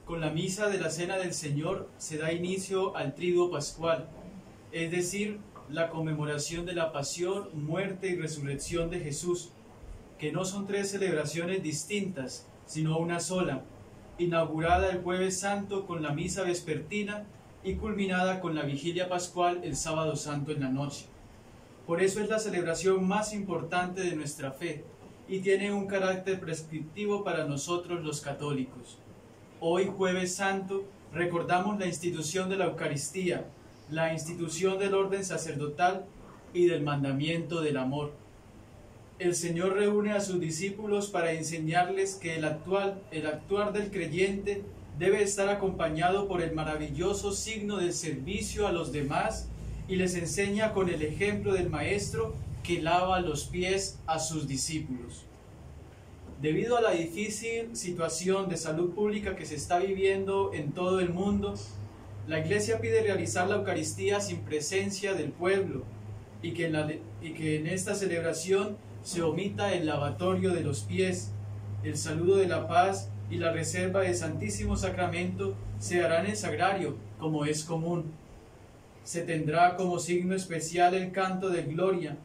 Con la misa de la Cena del Señor se da inicio al Triduo Pascual, es decir, la conmemoración de la pasión, muerte y resurrección de Jesús, que no son tres celebraciones distintas, sino una sola, inaugurada el Jueves Santo con la misa vespertina y culminada con la Vigilia Pascual el Sábado Santo en la noche. Por eso es la celebración más importante de nuestra fe y tiene un carácter prescriptivo para nosotros los católicos. Hoy, Jueves Santo, recordamos la institución de la Eucaristía, la institución del orden sacerdotal y del mandamiento del amor. El Señor reúne a sus discípulos para enseñarles que el actuar del creyente debe estar acompañado por el maravilloso signo del servicio a los demás y les enseña con el ejemplo del Maestro que lava los pies a sus discípulos. Debido a la difícil situación de salud pública que se está viviendo en todo el mundo, la Iglesia pide realizar la Eucaristía sin presencia del pueblo y que en esta celebración se omita el lavatorio de los pies, el saludo de la paz y la reserva del Santísimo Sacramento se hará en el sagrario, como es común. Se tendrá como signo especial el canto de gloria,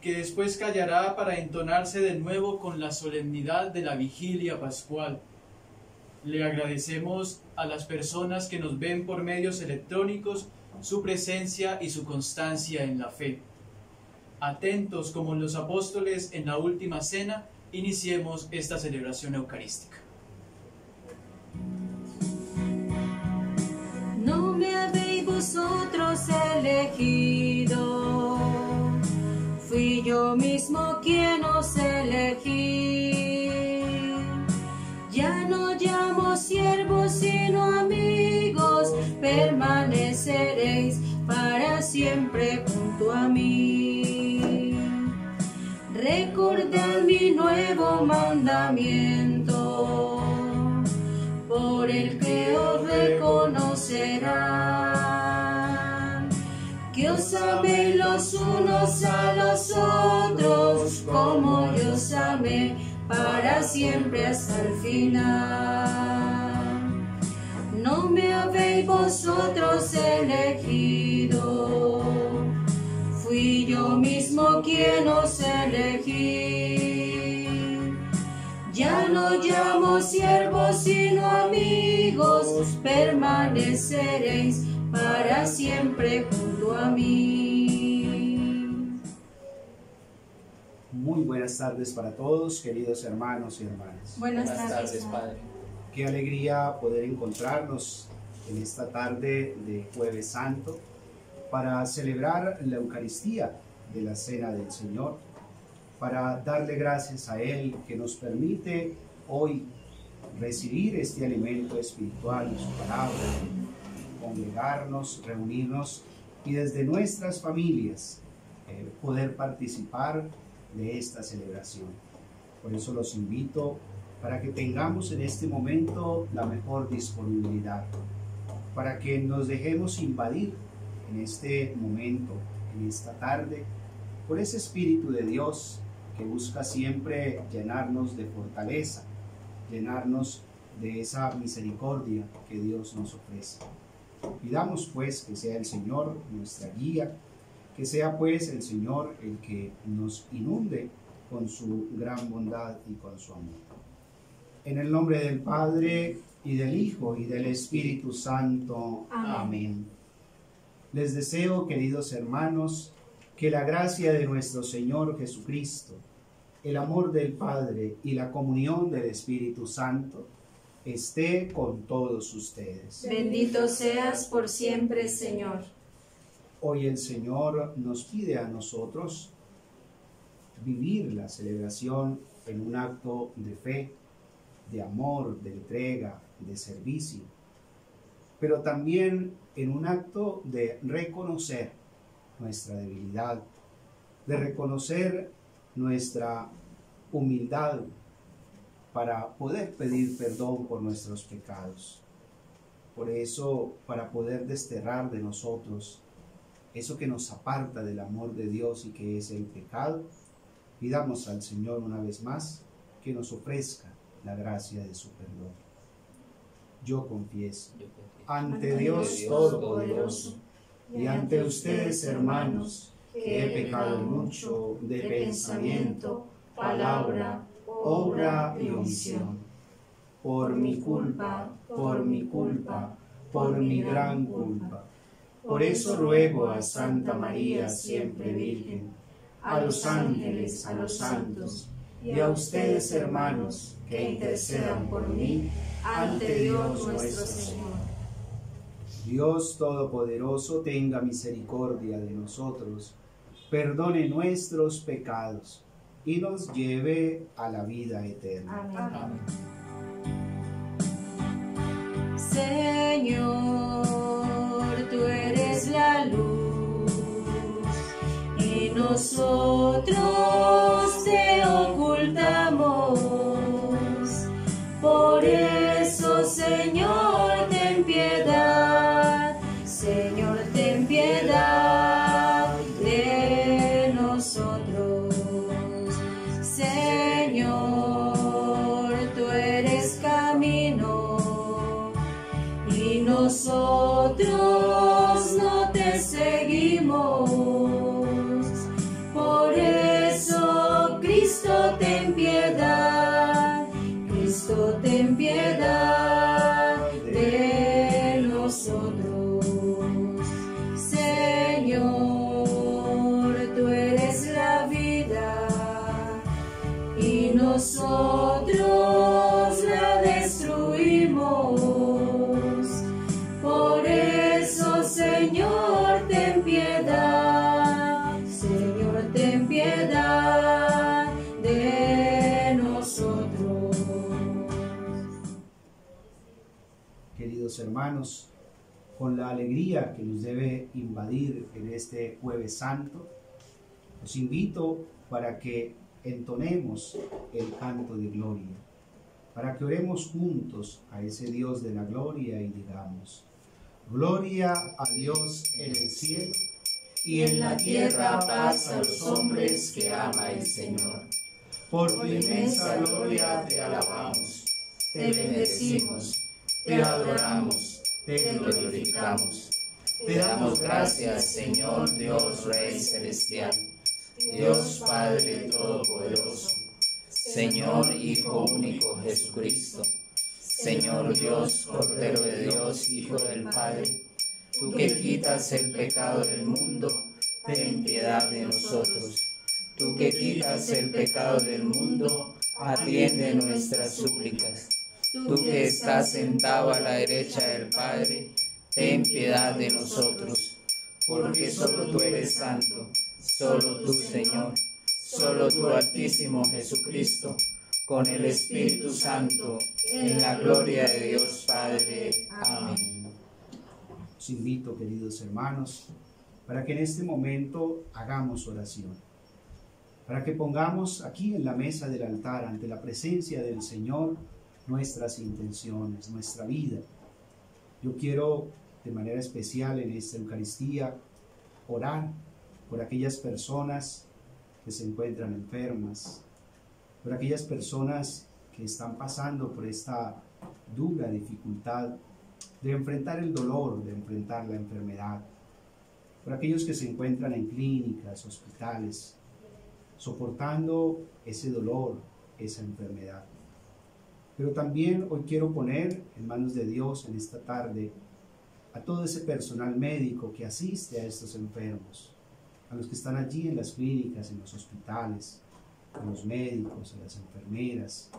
que después callará para entonarse de nuevo con la solemnidad de la Vigilia Pascual. Le agradecemos a las personas que nos ven por medios electrónicos su presencia y su constancia en la fe. Atentos como los apóstoles en la última cena, iniciemos esta celebración eucarística. No me habéis vosotros elegido, fui yo mismo quien os elegí. Ya no llamo siervos sino amigos, permaneceréis para siempre junto a mí. Recordad mi nuevo mandamiento, por el que os reconocerán, que os améis los unos a los otros, como yo os amé, para siempre hasta el final. No me habéis vosotros elegido, fui yo mismo quien os elegí. Ya no llamo siervos sino amigos, permaneceréis para siempre junto a mí. Muy buenas tardes para todos, queridos hermanos y hermanas. Buenas tardes, Padre. Qué alegría poder encontrarnos en esta tarde de Jueves Santo para celebrar la Eucaristía de la Cena del Señor, para darle gracias a Él que nos permite hoy recibir este alimento espiritual de su palabra, congregarnos, reunirnos y desde nuestras familias poder participar de esta celebración. Por eso los invito para que tengamos en este momento la mejor disponibilidad, para que nos dejemos invadir en este momento, en esta tarde, por ese Espíritu de Dios que busca siempre llenarnos de fortaleza, llenarnos de esa misericordia que Dios nos ofrece. Pidamos pues que sea el Señor nuestra guía, que sea pues el Señor el que nos inunde con su gran bondad y con su amor. En el nombre del Padre, y del Hijo, y del Espíritu Santo. Amén. Les deseo, queridos hermanos, que la gracia de nuestro Señor Jesucristo, el amor del Padre y la comunión del Espíritu Santo esté con todos ustedes. Bendito seas por siempre, Señor. Hoy el Señor nos pide a nosotros vivir la celebración en un acto de fe, de amor, de entrega, de servicio, pero también en un acto de reconocer nuestra debilidad, de reconocer nuestra humildad para poder pedir perdón por nuestros pecados. Por eso, para poder desterrar de nosotros eso que nos aparta del amor de Dios y que es el pecado, pidamos al Señor una vez más que nos ofrezca la gracia de su perdón. yo confieso yo confieso ante Dios Todopoderoso y ante ustedes, hermanos, que he pecado mucho de pensamiento, palabra, obra y omisión. Por mi culpa, por mi culpa, por mi gran culpa. Por eso ruego a Santa María, siempre Virgen, a los ángeles, a los santos, y a ustedes, hermanos, que intercedan por mí ante Dios nuestro Señor. Dios Todopoderoso, tenga misericordia de nosotros, perdone nuestros pecados y nos lleve a la vida eterna. Amén. Amén. Señor, tú eres la luz y nosotros te ocultamos. Por eso, Señor, ten piedad. Señor, ten piedad de nosotros. Señor, tú eres camino y nosotros no te seguimos. Por eso, Cristo, ten piedad. Cristo, ten piedad de nosotros. Señor, tú eres la vida y nosotros la destruimos. Por eso, Señor, ten piedad. Señor, ten piedad de nosotros. Queridos hermanos, con la alegría que nos debe invadir en este Jueves Santo, os invito para que entonemos el canto de gloria, para que oremos juntos a ese Dios de la gloria y digamos: gloria a Dios en el cielo Y en la tierra paz a los hombres que ama el Señor. por Tu inmensa gloria te alabamos, te bendecimos, te adoramos, te glorificamos. Te damos gracias, Señor Dios Rey Celestial, Dios Padre Todopoderoso, Señor Hijo Único Jesucristo, Señor Dios, Cordero de Dios, Hijo del Padre, tú que quitas el pecado del mundo, ten piedad de nosotros. Tú que quitas el pecado del mundo, atiende nuestras súplicas. Tú que estás sentado a la derecha del Padre, ten piedad de nosotros. Porque solo tú eres santo, solo tú, Señor, solo tú, Altísimo Jesucristo, con el Espíritu Santo, en la gloria de Dios Padre. Amén. Os invito, queridos hermanos, para que en este momento hagamos oración, para que pongamos aquí en la mesa del altar, ante la presencia del Señor, nuestras intenciones, nuestra vida. Yo quiero de manera especial en esta Eucaristía orar por aquellas personas que se encuentran enfermas, por aquellas personas que están pasando por esta dura dificultad de enfrentar el dolor, de enfrentar la enfermedad, por aquellos que se encuentran en clínicas, hospitales, soportando ese dolor, esa enfermedad. Pero también hoy quiero poner en manos de Dios en esta tarde a todo ese personal médico que asiste a estos enfermos, a los que están allí en las clínicas, en los hospitales, a los médicos, a las enfermeras,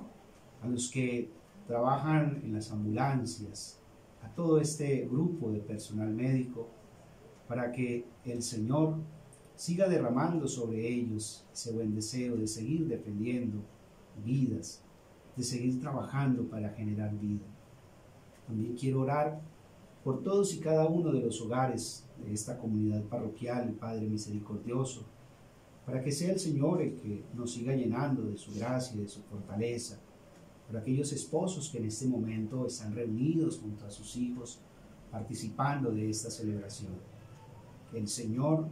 a los que trabajan en las ambulancias, a todo este grupo de personal médico, para que el Señor siga derramando sobre ellos ese buen deseo de seguir defendiendo vidas, de seguir trabajando para generar vida. También quiero orar por todos y cada uno de los hogares de esta comunidad parroquial, el Padre Misericordioso, para que sea el Señor el que nos siga llenando de su gracia y de su fortaleza, por aquellos esposos que en este momento están reunidos junto a sus hijos, participando de esta celebración. Que el Señor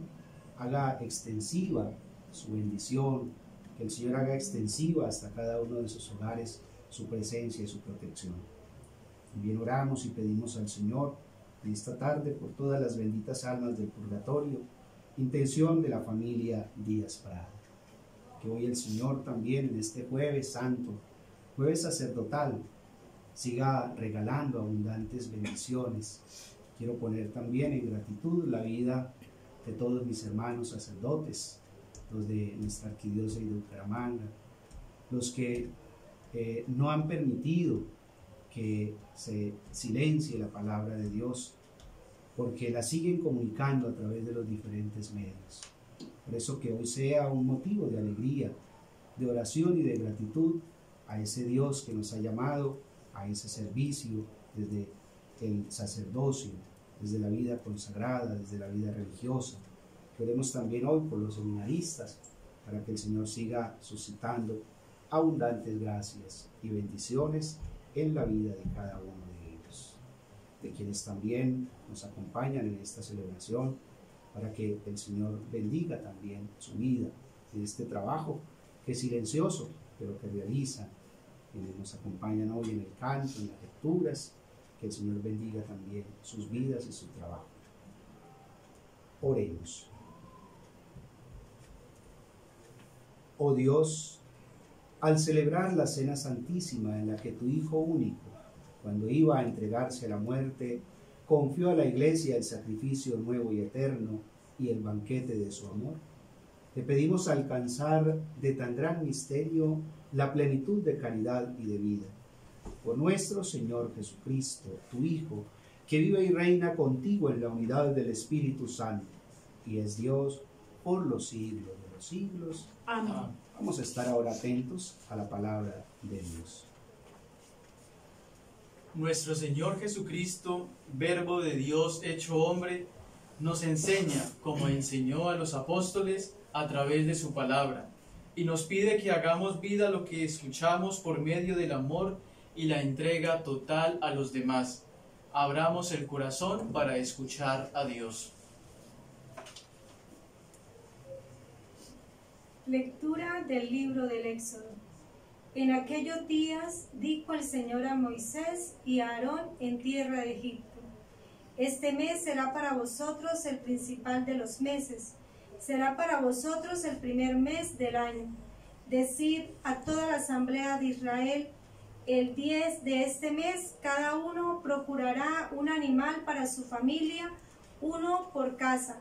haga extensiva su bendición, que el Señor haga extensiva hasta cada uno de sus hogares su presencia y su protección. También oramos y pedimos al Señor en esta tarde por todas las benditas almas del purgatorio, intención de la familia Díaz Prado. Que hoy el Señor también en este jueves santo, jueves sacerdotal, siga regalando abundantes bendiciones. Quiero poner también en gratitud la vida de todos mis hermanos sacerdotes, los de nuestra arquidiócesis de Bucaramanga, los que no han permitido que se silencie la palabra de Dios, porque la siguen comunicando a través de los diferentes medios. Por eso que hoy sea un motivo de alegría, de oración y de gratitud a ese Dios que nos ha llamado a ese servicio desde el sacerdocio, desde la vida consagrada, desde la vida religiosa. Queremos también hoy por los seminaristas, para que el Señor siga suscitando abundantes gracias y bendiciones en la vida de cada uno de ellos, de quienes también nos acompañan en esta celebración, para que el Señor bendiga también su vida en este trabajo que es silencioso, pero que realizan, quienes nos acompañan hoy en el canto, en las lecturas, que el Señor bendiga también sus vidas y su trabajo. Oremos. Oh Dios, al celebrar la Cena Santísima en la que tu Hijo único, cuando iba a entregarse a la muerte, confió a la Iglesia el sacrificio nuevo y eterno y el banquete de su amor, te pedimos alcanzar de tan gran misterio la plenitud de caridad y de vida. Por nuestro Señor Jesucristo, tu Hijo, que vive y reina contigo en la unidad del Espíritu Santo, y es Dios por los siglos de los siglos. Amén. Vamos a estar ahora atentos a la palabra de Dios. Nuestro Señor Jesucristo, Verbo de Dios hecho hombre, nos enseña, como enseñó a los apóstoles, a través de su palabra, y nos pide que hagamos vida lo que escuchamos por medio del amor y la entrega total a los demás. Abramos el corazón para escuchar a Dios. Lectura del libro del Éxodo. En aquellos días dijo el Señor a Moisés y a Aarón en tierra de Egipto: Este mes será para vosotros el principal de los meses, será para vosotros el primer mes del año. Decid a toda la asamblea de Israel: el 10 de este mes cada uno procurará un animal para su familia, uno por casa.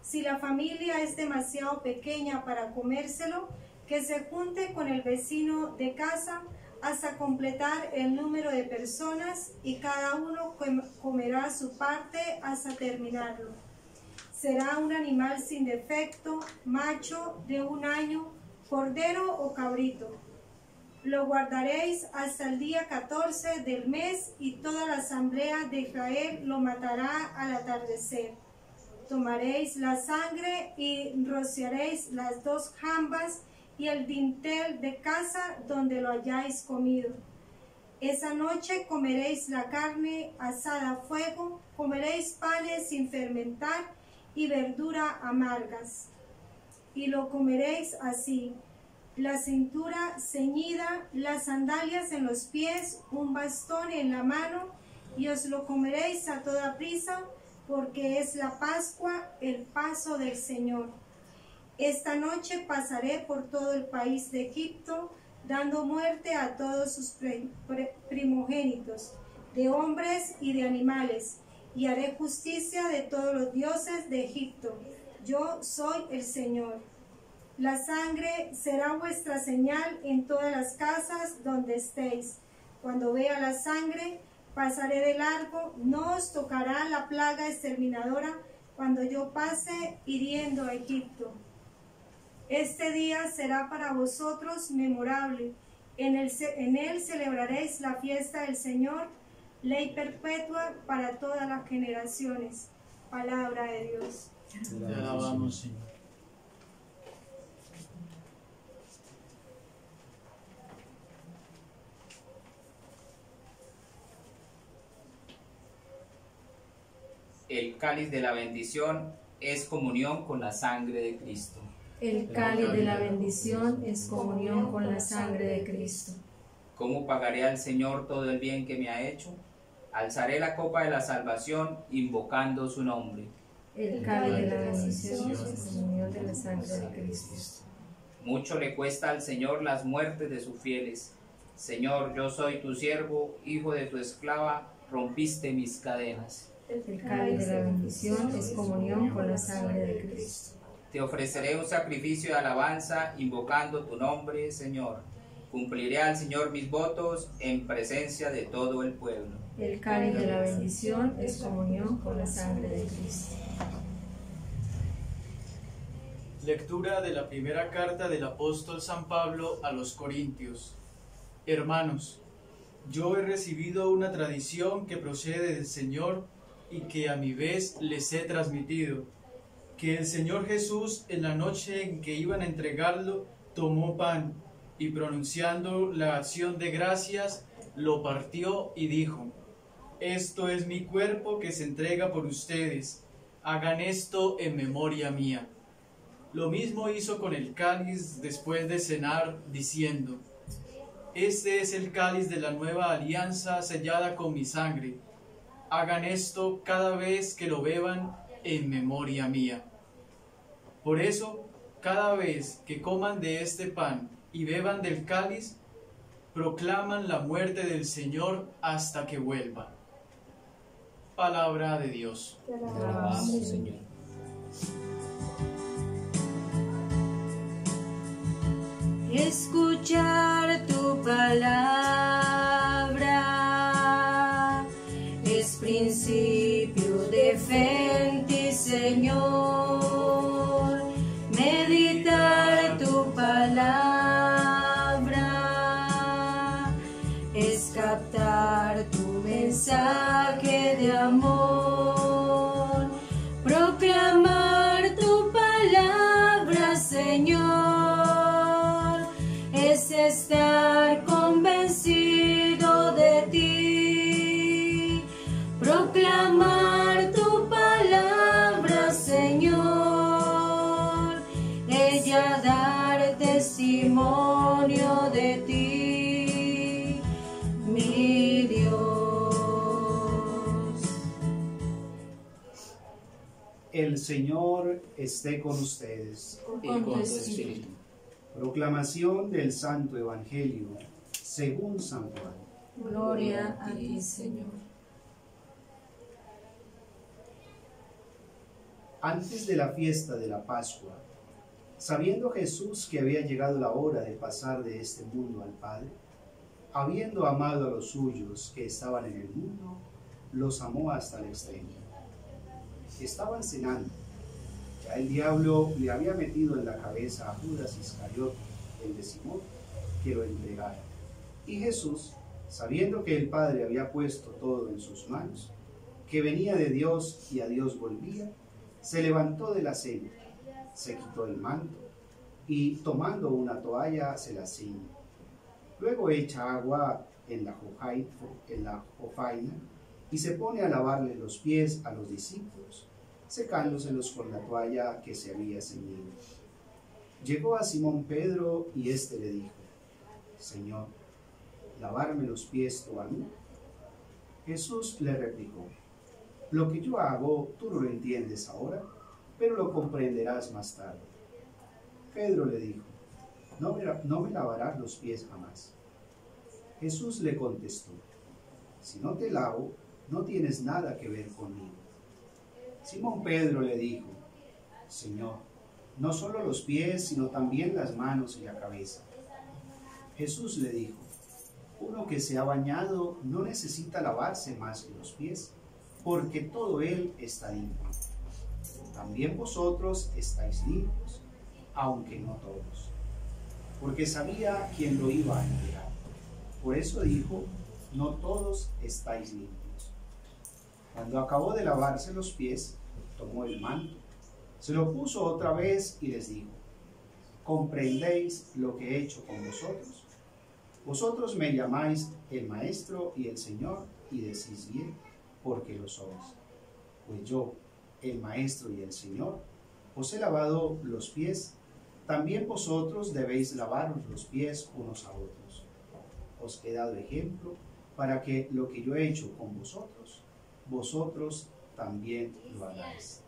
Si la familia es demasiado pequeña para comérselo, que se junte con el vecino de casa hasta completar el número de personas, y cada uno comerá su parte hasta terminarlo. Será un animal sin defecto, macho de 1 año, cordero o cabrito. Lo guardaréis hasta el día 14 del mes, y toda la asamblea de Israel lo matará al atardecer. Tomaréis la sangre y rociaréis las 2 jambas y el dintel de casa donde lo hayáis comido. Esa noche comeréis la carne asada a fuego, comeréis panes sin fermentar y verdura amargas. Y lo comeréis así: la cintura ceñida, las sandalias en los pies, un bastón en la mano, y os lo comeréis a toda prisa, porque es la Pascua, el paso del Señor. Esta noche pasaré por todo el país de Egipto, dando muerte a todos sus primogénitos, de hombres y de animales, y haré justicia de todos los dioses de Egipto. Yo soy el Señor. La sangre será vuestra señal en todas las casas donde estéis. Cuando vea la sangre, pasaré de largo, no os tocará la plaga exterminadora cuando yo pase hiriendo a Egipto. Este día será para vosotros memorable. En él celebraréis la fiesta del Señor, ley perpetua para todas las generaciones. Palabra de Dios. Te alabamos, Señor. El cáliz de la bendición es comunión con la sangre de Cristo. El cáliz de la bendición es comunión con la sangre de Cristo. ¿Cómo pagaré al Señor todo el bien que me ha hecho? Alzaré la copa de la salvación invocando su nombre. El cáliz de la bendición es comunión de la sangre de Cristo. Mucho le cuesta al Señor las muertes de sus fieles. Señor, yo soy tu siervo, hijo de tu esclava, rompiste mis cadenas. El cáliz de la bendición es comunión con la sangre de Cristo. Te ofreceré un sacrificio de alabanza invocando tu nombre, Señor. Cumpliré al Señor mis votos en presencia de todo el pueblo. El cáliz de la bendición es comunión con la sangre de Cristo. Lectura de la primera carta del apóstol San Pablo a los Corintios. Hermanos, yo he recibido una tradición que procede del Señor y que a mi vez les he transmitido, que el Señor Jesús en la noche en que iban a entregarlo tomó pan y pronunciando la acción de gracias lo partió y dijo: esto es mi cuerpo que se entrega por ustedes, hagan esto en memoria mía. Lo mismo hizo con el cáliz después de cenar, diciendo: este es el cáliz de la nueva alianza sellada con mi sangre. Hagan esto cada vez que lo beban en memoria mía. Por eso, cada vez que coman de este pan y beban del cáliz, proclaman la muerte del Señor hasta que vuelva. Palabra de Dios. Te alabamos, Señor. Escuchar tu palabra es principio de fe en ti, Señor. Meditar tu palabra es captar tu mensaje de amor. Proclamar tu palabra, Señor, es estar convencido de ti. Proclamar tu palabra, Señor, ella dar testimonio de ti, mi Dios. El Señor esté con ustedes. Y con tu espíritu. Proclamación del Santo Evangelio según San Juan. Gloria a ti, Señor. Antes de la fiesta de la Pascua, sabiendo Jesús que había llegado la hora de pasar de este mundo al Padre, habiendo amado a los suyos que estaban en el mundo, los amó hasta el extremo. Estaban cenando. Ya el diablo le había metido en la cabeza a Judas Iscariote, el de Simón, que lo entregara. Y Jesús, sabiendo que el Padre había puesto todo en sus manos, que venía de Dios y a Dios volvía, se levantó de la cena, se quitó el manto y tomando una toalla se la ciñó. Luego echa agua en la jofaina y se pone a lavarle los pies a los discípulos, secándoselos con la toalla que se había ceñido. Llegó a Simón Pedro y éste le dijo: Señor, ¿lavarme los pies tú a mí? Jesús le replicó: lo que yo hago tú no lo entiendes ahora, pero lo comprenderás más tarde. Pedro le dijo: no me lavarás los pies jamás. Jesús le contestó: si no te lavo, no tienes nada que ver conmigo. Simón Pedro le dijo: Señor, no solo los pies, sino también las manos y la cabeza. Jesús le dijo: uno que se ha bañado no necesita lavarse más que los pies, porque todo él está limpio. También vosotros estáis limpios, aunque no todos. Porque sabía quién lo iba a entregar. Por eso dijo: no todos estáis limpios. Cuando acabó de lavarse los pies, tomó el manto, se lo puso otra vez y les dijo: ¿comprendéis lo que he hecho con vosotros? Vosotros me llamáis el Maestro y el Señor, y decís bien, porque lo sois. Pues yo, el Maestro y el Señor, os he lavado los pies, también vosotros debéis lavaros los pies unos a otros. Os he dado ejemplo para que lo que yo he hecho con vosotros, vosotros también lo hagáis.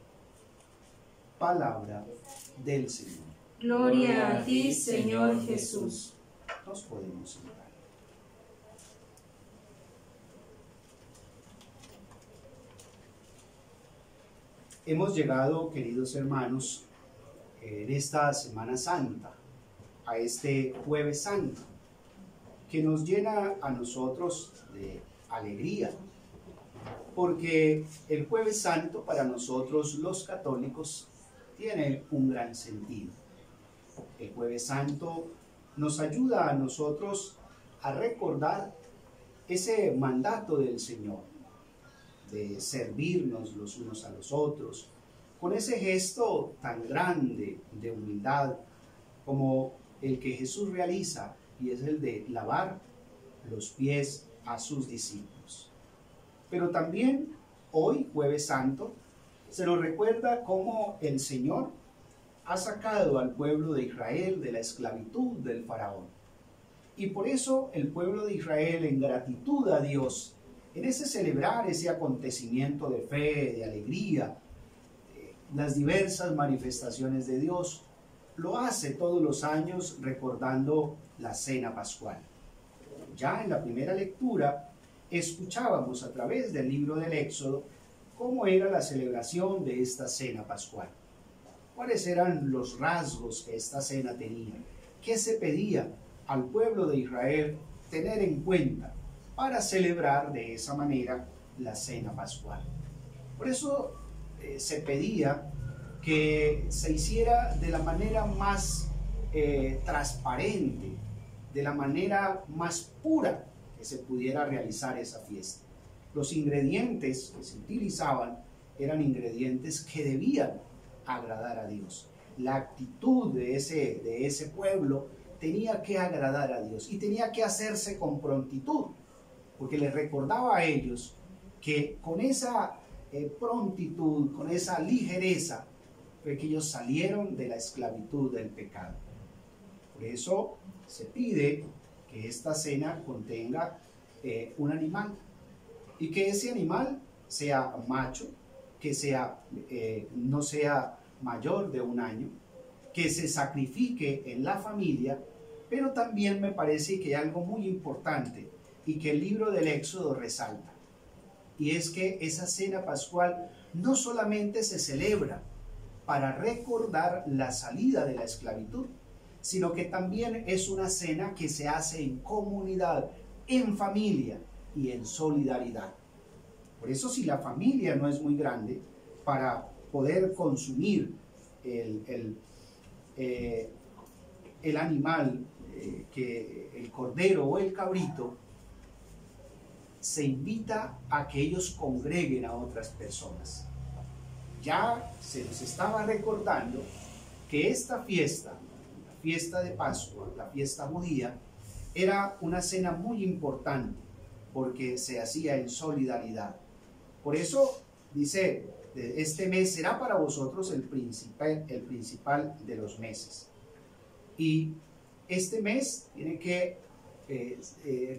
Palabra del Señor. Gloria a ti, Señor Jesús. Nos podemos sentar. Hemos llegado, queridos hermanos, en esta Semana Santa, a este Jueves Santo, que nos llena a nosotros de alegría, porque el Jueves Santo para nosotros los católicos tiene un gran sentido. El Jueves Santo nos ayuda a nosotros a recordar ese mandato del Señor, de servirnos los unos a los otros, con ese gesto tan grande de humildad como el que Jesús realiza, y es el de lavar los pies a sus discípulos. Pero también hoy, Jueves Santo, se nos recuerda cómo el Señor ha sacado al pueblo de Israel de la esclavitud del faraón. Y por eso el pueblo de Israel, en gratitud a Dios, en ese celebrar ese acontecimiento de fe, de alegría, las diversas manifestaciones de Dios, lo hace todos los años recordando la cena pascual. Ya en la primera lectura escuchábamos a través del libro del Éxodo cómo era la celebración de esta cena pascual. ¿Cuáles eran los rasgos que esta cena tenía? ¿Qué se pedía al pueblo de Israel tener en cuenta para celebrar de esa manera la cena pascual? Por eso se pedía que se hiciera de la manera más transparente, de la manera más pura que se pudiera realizar esa fiesta. Los ingredientes que se utilizaban eran ingredientes que debían agradar a Dios. La actitud de ese pueblo tenía que agradar a Dios y tenía que hacerse con prontitud, porque les recordaba a ellos que con esa prontitud, con esa ligereza, fue que ellos salieron de la esclavitud del pecado. Por eso se pide que esta cena contenga un animal, y que ese animal sea macho, que no sea mayor de 1 año, que se sacrifique en la familia. Pero también me parece que hay algo muy importante y que el libro del Éxodo resalta, y es que esa cena pascual no solamente se celebra para recordar la salida de la esclavitud, sino que también es una cena que se hace en comunidad, en familia y en solidaridad. Por eso, si la familia no es muy grande para poder consumir el animal, el cordero o el cabrito, se invita a que ellos congreguen a otras personas. Ya se nos estaba recordando que esta fiesta, la fiesta de Pascua, la fiesta judía, era una cena muy importante porque se hacía en solidaridad. Por eso dice, este mes será para vosotros el principal de los meses. Y este mes tiene que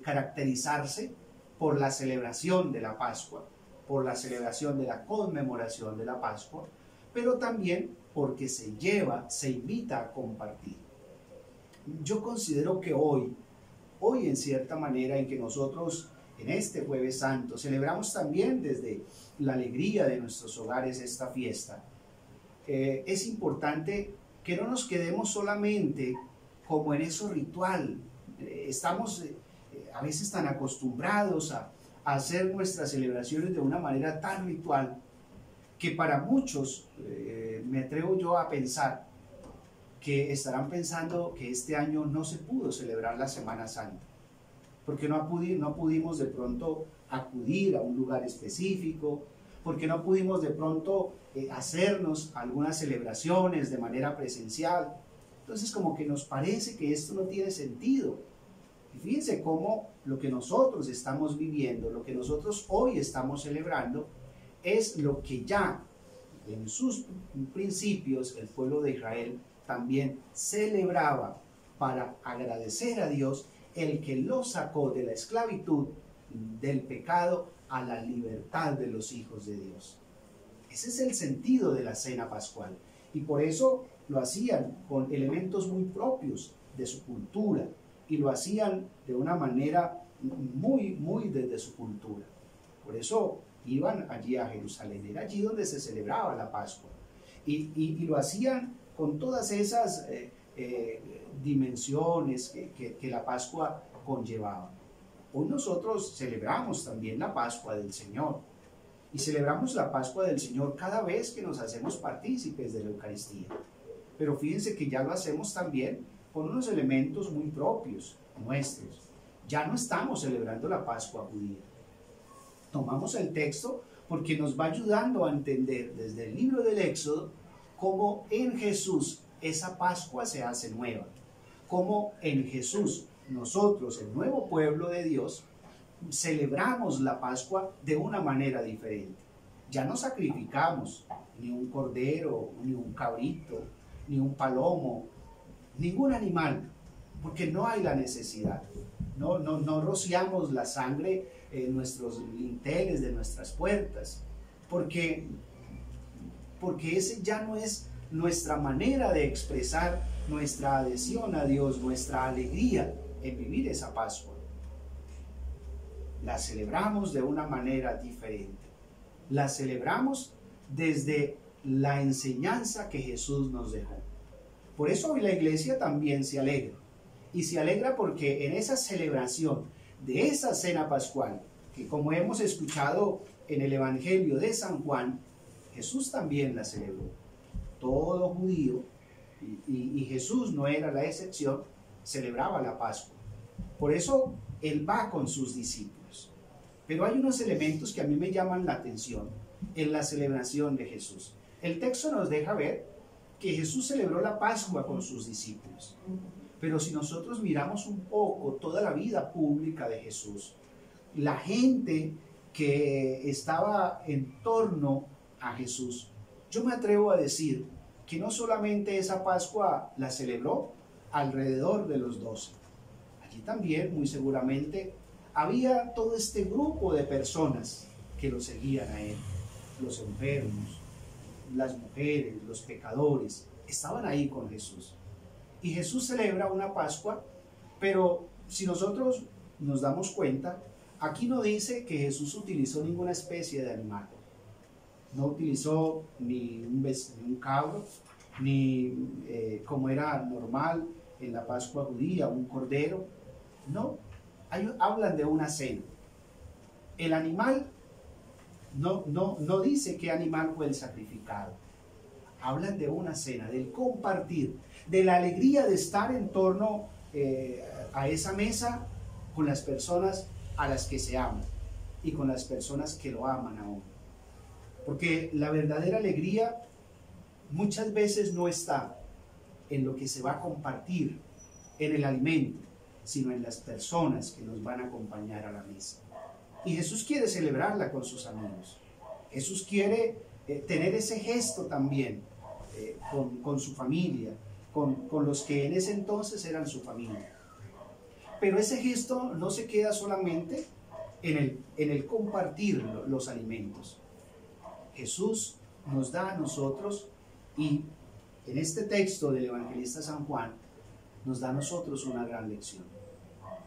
caracterizarse por la celebración de la Pascua, por la celebración de la conmemoración de la Pascua, pero también porque se invita a compartir. Yo considero que hoy en cierta manera en que nosotros en este Jueves Santo celebramos también desde la alegría de nuestros hogares esta fiesta, es importante que no nos quedemos solamente como en eso ritual. Estamos a veces tan acostumbrados a hacer nuestras celebraciones de una manera tan ritual que para muchos, me atrevo yo a pensar, que estarán pensando que este año no se pudo celebrar la Semana Santa, porque no pudimos de pronto acudir a un lugar específico, porque no pudimos de pronto hacernos algunas celebraciones de manera presencial. Entonces como que nos parece que esto no tiene sentido. Y fíjense cómo lo que nosotros estamos viviendo, lo que nosotros hoy estamos celebrando, es lo que ya en sus principios el pueblo de Israel también celebraba para agradecer a Dios el que lo sacó de la esclavitud del pecado a la libertad de los hijos de Dios. Ese es el sentido de la cena pascual. Y por eso lo hacían con elementos muy propios de su cultura. Y lo hacían de una manera muy desde su cultura. Por eso iban allí a Jerusalén. Era allí donde se celebraba la Pascua. Y lo hacían con todas esas dimensiones que la Pascua conllevaba. Hoy nosotros celebramos también la Pascua del Señor. Y celebramos la Pascua del Señor cada vez que nos hacemos partícipes de la Eucaristía. Pero fíjense que ya lo hacemos también con unos elementos muy propios nuestros. Ya no estamos celebrando la Pascua judía. Tomamos el texto porque nos va ayudando a entender desde el libro del Éxodo cómo en Jesús esa Pascua se hace nueva. Cómo en Jesús nosotros, el nuevo pueblo de Dios, celebramos la Pascua de una manera diferente. Ya no sacrificamos ni un cordero, ni un cabrito, ni un palomo, ningún animal, porque no hay la necesidad. No rociamos la sangre en nuestros linteles de nuestras puertas, porque ese ya no es nuestra manera de expresar nuestra adhesión a Dios, nuestra alegría en vivir esa Pascua. La celebramos de una manera diferente. La celebramos desde la enseñanza que Jesús nos dejó. Por eso hoy la iglesia también se alegra. Y se alegra porque en esa celebración de esa cena pascual, que como hemos escuchado en el Evangelio de San Juan, Jesús también la celebró. Todo judío, y Jesús no era la excepción, celebraba la Pascua. Por eso Él va con sus discípulos. Pero hay unos elementos que a mí me llaman la atención en la celebración de Jesús. El texto nos deja ver que Jesús celebró la Pascua con sus discípulos. Pero si nosotros miramos un poco toda la vida pública de Jesús, la gente que estaba en torno a Jesús, yo me atrevo a decir que no solamente esa Pascua la celebró alrededor de los 12. Allí también, muy seguramente, había todo este grupo de personas que lo seguían a él. Los enfermos, las mujeres, los pecadores, estaban ahí con Jesús. Y Jesús celebra una Pascua, pero si nosotros nos damos cuenta, aquí no dice que Jesús utilizó ninguna especie de animal. No utilizó ni un cabro, ni como era normal en la Pascua judía, un cordero. No, hablan de una cena. El animal no dice qué animal fue el sacrificado. Hablan de una cena, del compartir, de la alegría de estar en torno a esa mesa con las personas a las que se aman y con las personas que lo aman a uno. Porque la verdadera alegría muchas veces no está en lo que se va a compartir, en el alimento, sino en las personas que nos van a acompañar a la mesa. Y Jesús quiere celebrarla con sus amigos. Jesús quiere tener ese gesto también con su familia, con los que en ese entonces eran su familia. Pero ese gesto no se queda solamente en el compartir los alimentos. Jesús nos da a nosotros, y en este texto del evangelista San Juan, nos da a nosotros una gran lección.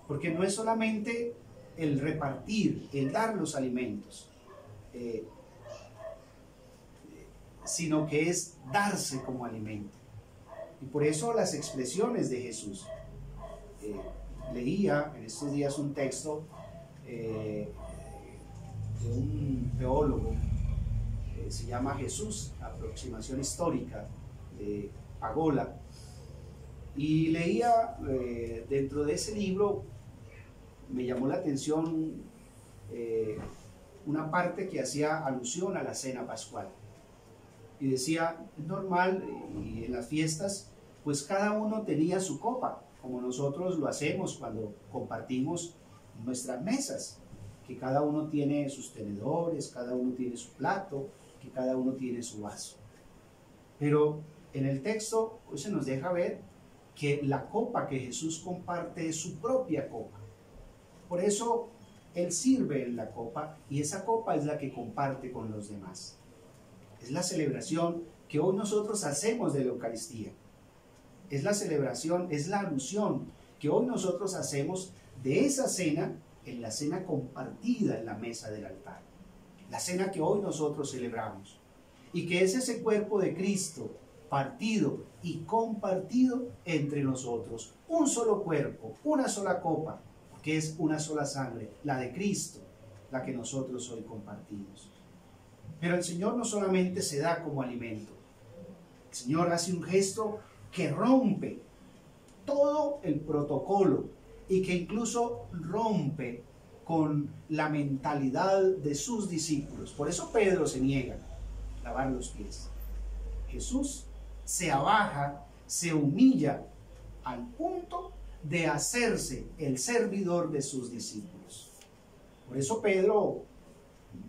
Porque no es solamente el repartir, el dar los alimentos, sino que es darse como alimento. Y por eso las expresiones de Jesús. Leía en estos días un texto de un teólogo, se llama Jesús, aproximación histórica, de Pagola, y leía dentro de ese libro, me llamó la atención una parte que hacía alusión a la cena pascual. Y decía, es normal, y en las fiestas, pues cada uno tenía su copa, como nosotros lo hacemos cuando compartimos nuestras mesas, que cada uno tiene sus tenedores, cada uno tiene su plato, que cada uno tiene su vaso. Pero en el texto hoy se nos deja ver que la copa que Jesús comparte es su propia copa. Por eso Él sirve en la copa y esa copa es la que comparte con los demás. Es la celebración que hoy nosotros hacemos de la Eucaristía. Es la celebración, es la alusión que hoy nosotros hacemos de esa cena en la cena compartida en la mesa del altar. La cena que hoy nosotros celebramos. Y que es ese cuerpo de Cristo partido y compartido entre nosotros. Un solo cuerpo, una sola copa, que es una sola sangre, la de Cristo, la que nosotros hoy compartimos. Pero el Señor no solamente se da como alimento. El Señor hace un gesto que rompe todo el protocolo y que incluso rompe con la mentalidad de sus discípulos. Por eso Pedro se niega a lavar los pies. Jesús se abaja, se humilla al punto de hacerse el servidor de sus discípulos. Por eso Pedro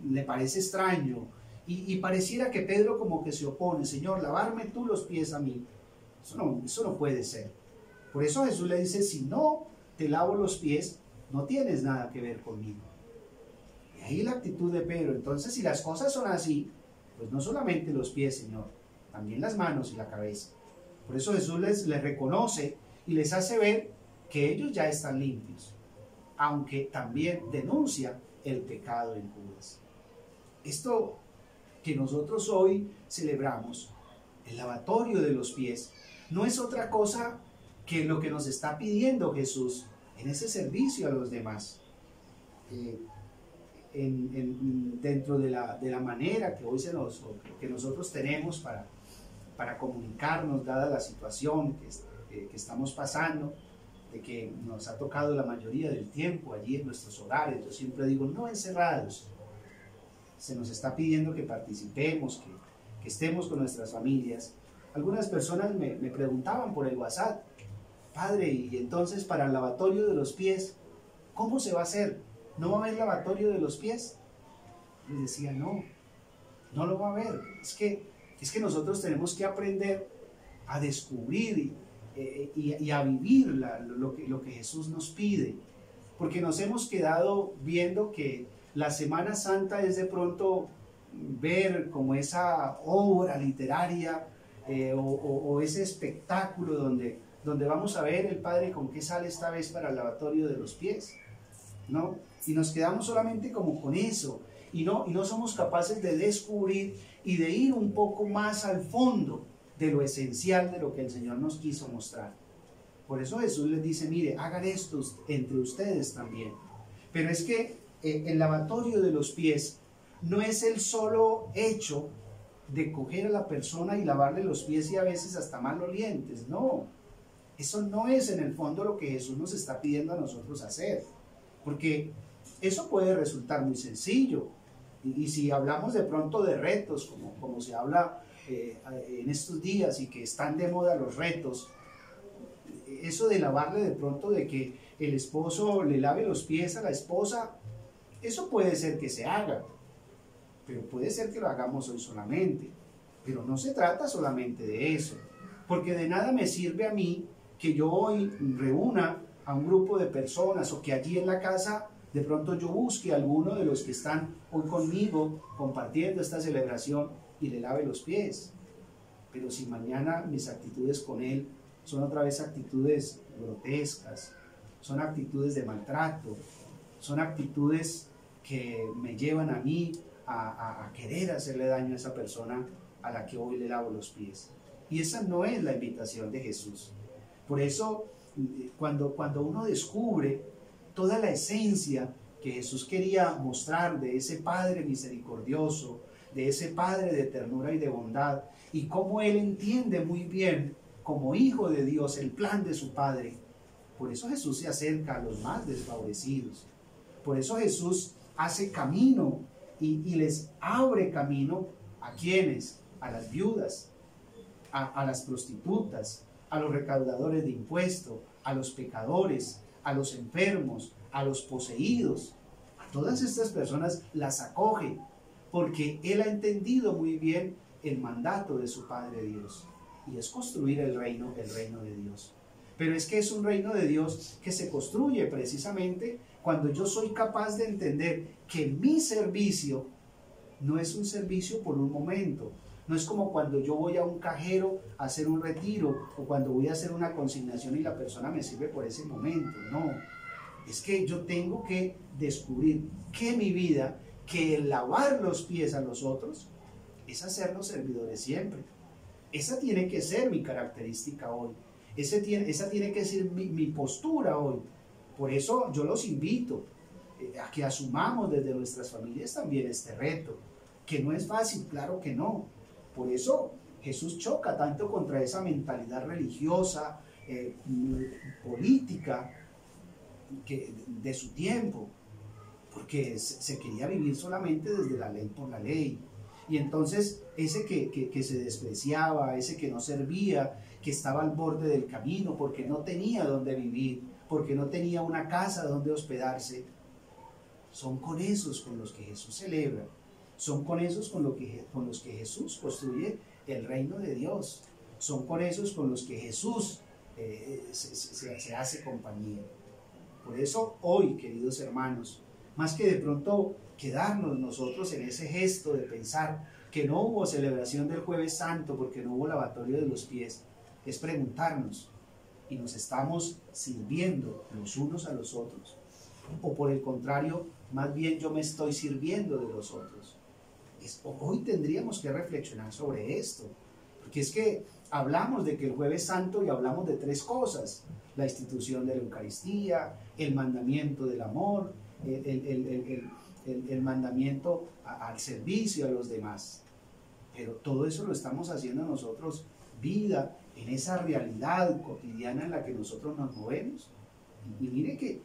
le parece extraño y pareciera que Pedro como que se opone. Señor, lavarme tú los pies a mí. Eso no puede ser. Por eso Jesús le dice, si no te lavo los pies, no tienes nada que ver conmigo. Y ahí la actitud de Pedro. Entonces, si las cosas son así, pues no solamente los pies, Señor, también las manos y la cabeza. Por eso Jesús les reconoce y les hace ver que ellos ya están limpios, aunque también denuncia el pecado en Judas. Esto que nosotros hoy celebramos, el lavatorio de los pies, no es otra cosa que lo que nos está pidiendo Jesús en ese servicio a los demás. Dentro de la manera que hoy que nosotros tenemos para comunicarnos, dada la situación que estamos pasando, de que nos ha tocado la mayoría del tiempo allí en nuestros hogares. Yo siempre digo, no encerrados. Se nos está pidiendo que participemos, que estemos con nuestras familias. Algunas personas me preguntaban por el WhatsApp, Padre, y entonces para el lavatorio de los pies, ¿cómo se va a hacer? ¿No va a haber lavatorio de los pies? Les decía, no lo va a haber. Es que nosotros tenemos que aprender a descubrir y a vivir lo que Jesús nos pide. Porque nos hemos quedado viendo que la Semana Santa es de pronto ver como esa obra literaria o ese espectáculo donde vamos a ver el Padre con qué sale esta vez para el lavatorio de los pies, ¿no? Y nos quedamos solamente como con eso y no somos capaces de descubrir y de ir un poco más al fondo de lo esencial de lo que el Señor nos quiso mostrar. Por eso Jesús les dice, mire, hagan esto entre ustedes también. Pero es que el lavatorio de los pies no es el solo hecho de coger a la persona y lavarle los pies y a veces hasta malolientes, no. Eso no es en el fondo lo que Jesús nos está pidiendo a nosotros hacer, porque eso puede resultar muy sencillo. Y si hablamos de pronto de retos, como se habla en estos días y que están de moda los retos, eso de lavarle de pronto, de que el esposo le lave los pies a la esposa, eso puede ser que se haga, pero puede ser que lo hagamos hoy solamente. Pero no se trata solamente de eso, porque de nada me sirve a mí que yo hoy reúna a un grupo de personas o que allí en la casa de pronto yo busque a alguno de los que están hoy conmigo compartiendo esta celebración y le lave los pies. Pero si mañana mis actitudes con él son otra vez actitudes grotescas, son actitudes de maltrato, son actitudes que me llevan a mí a querer hacerle daño a esa persona a la que hoy le lavo los pies. Y esa no es la invitación de Jesús. Por eso, cuando uno descubre toda la esencia que Jesús quería mostrar de ese Padre misericordioso, de ese Padre de ternura y de bondad, y cómo Él entiende muy bien, como Hijo de Dios, el plan de su Padre, por eso Jesús se acerca a los más desfavorecidos. Por eso Jesús hace camino y les abre camino a quienes, a las viudas, a las prostitutas, a los recaudadores de impuestos, a los pecadores, a los enfermos, a los poseídos. A todas estas personas las acoge porque Él ha entendido muy bien el mandato de su Padre Dios, y es construir el reino de Dios. Pero es que es un reino de Dios que se construye precisamente cuando yo soy capaz de entender que mi servicio no es un servicio por un momento. No es como cuando yo voy a un cajero a hacer un retiro o cuando voy a hacer una consignación y la persona me sirve por ese momento. No, es que yo tengo que descubrir que mi vida, que el lavar los pies a los otros, es hacerlos servidores siempre. Esa tiene que ser mi característica hoy. Esa tiene que ser mi postura hoy. Por eso yo los invito a que asumamos desde nuestras familias también este reto, que no es fácil, claro que no. Por eso Jesús choca tanto contra esa mentalidad religiosa, política de su tiempo, porque se quería vivir solamente desde la ley por la ley. Y entonces ese que se despreciaba, ese que no servía, que estaba al borde del camino porque no tenía dónde vivir, porque no tenía una casa donde hospedarse, son con esos con los que Jesús celebra, son con esos con los que Jesús construye el reino de Dios, son con esos con los que Jesús se hace compañía. Por eso hoy, queridos hermanos, más que de pronto quedarnos nosotros en ese gesto de pensar que no hubo celebración del Jueves Santo porque no hubo lavatorio de los pies, es preguntarnos, ¿y nos estamos sirviendo los unos a los otros? O por el contrario, más bien yo me estoy sirviendo de los otros. Hoy tendríamos que reflexionar sobre esto, porque es que hablamos de que el Jueves Santo y hablamos de tres cosas: la institución de la Eucaristía, el mandamiento del amor, el mandamiento al servicio a los demás. Pero todo eso lo estamos haciendo nosotros vida en esa realidad cotidiana en la que nosotros nos movemos. Y mire que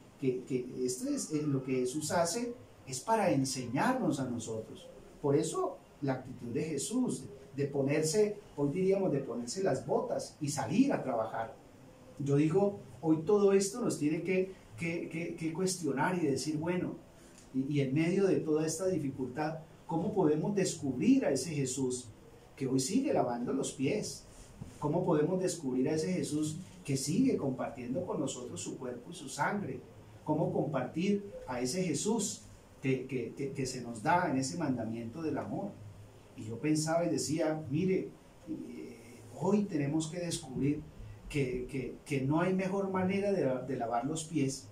esto es lo que Jesús hace, es para enseñarnos a nosotros. Por eso la actitud de Jesús, de ponerse, hoy diríamos, de ponerse las botas y salir a trabajar. Yo digo, hoy todo esto nos tiene que cuestionar y decir, bueno, y en medio de toda esta dificultad, ¿cómo podemos descubrir a ese Jesús que hoy sigue lavando los pies? ¿Cómo podemos descubrir a ese Jesús que sigue compartiendo con nosotros su cuerpo y su sangre? ¿Cómo compartir a ese Jesús que se nos da en ese mandamiento del amor? Y yo pensaba y decía, mire, hoy tenemos que descubrir que no hay mejor manera de lavar los pies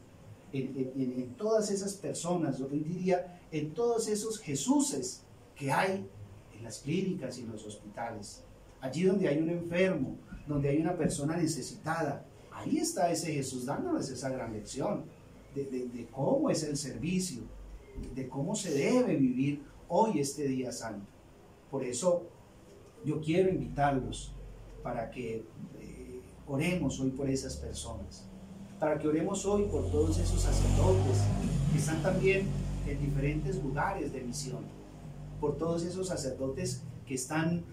en todas esas personas, yo diría, en todos esos Jesuses que hay en las clínicas y en los hospitales. Allí donde hay un enfermo, donde hay una persona necesitada, ahí está ese Jesús dándonos esa gran lección de cómo es el servicio, de cómo se debe vivir hoy este día santo. Por eso yo quiero invitarlos para que oremos hoy por esas personas, para que oremos hoy por todos esos sacerdotes que están también en diferentes lugares de misión, por todos esos sacerdotes que están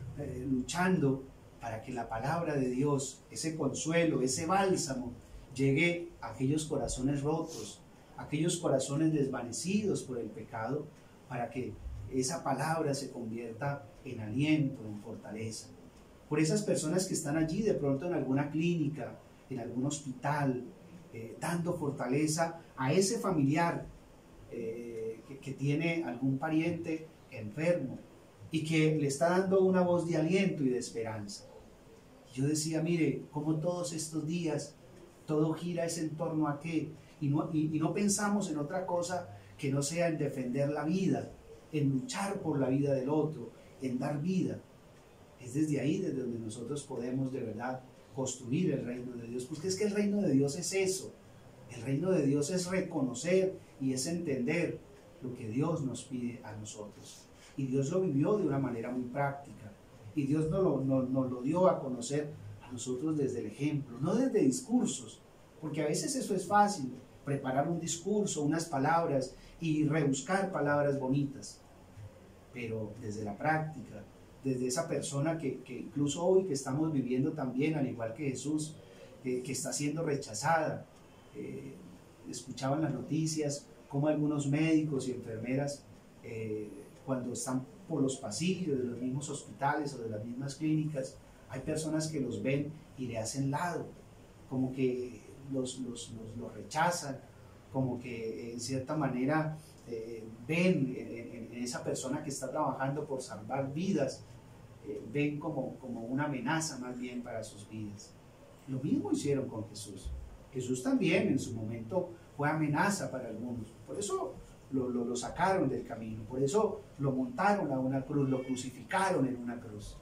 luchando para que la palabra de Dios, ese consuelo, ese bálsamo, llegue a aquellos corazones rotos, a aquellos corazones desvanecidos por el pecado, para que esa palabra se convierta en aliento, en fortaleza. Por esas personas que están allí de pronto en alguna clínica, en algún hospital, dando fortaleza a ese familiar que tiene algún pariente enfermo y que le está dando una voz de aliento y de esperanza. Yo decía, mire, como todos estos días todo gira en torno a qué, y no pensamos en otra cosa que no sea en defender la vida, en luchar por la vida del otro, en dar vida. Es desde ahí desde donde nosotros podemos de verdad construir el reino de Dios, porque es que el reino de Dios es eso. El reino de Dios es reconocer y es entender lo que Dios nos pide a nosotros. Y Dios lo vivió de una manera muy práctica. Y Dios nos lo dio a conocer a nosotros desde el ejemplo, no desde discursos, porque a veces eso es fácil, preparar un discurso, unas palabras y rebuscar palabras bonitas, pero desde la práctica, desde esa persona que incluso hoy que estamos viviendo también, al igual que Jesús, que está siendo rechazada. Escuchaban las noticias cómo algunos médicos y enfermeras cuando están por los pasillos de los mismos hospitales o de las mismas clínicas, hay personas que los ven y le hacen lado, como que los rechazan como que en cierta manera ven en esa persona que está trabajando por salvar vidas, ven como una amenaza más bien para sus vidas. Lo mismo hicieron con Jesús. Jesús también en su momento fue amenaza para algunos. Por eso lo sacaron del camino, por eso lo montaron a una cruz, lo crucificaron en una cruz.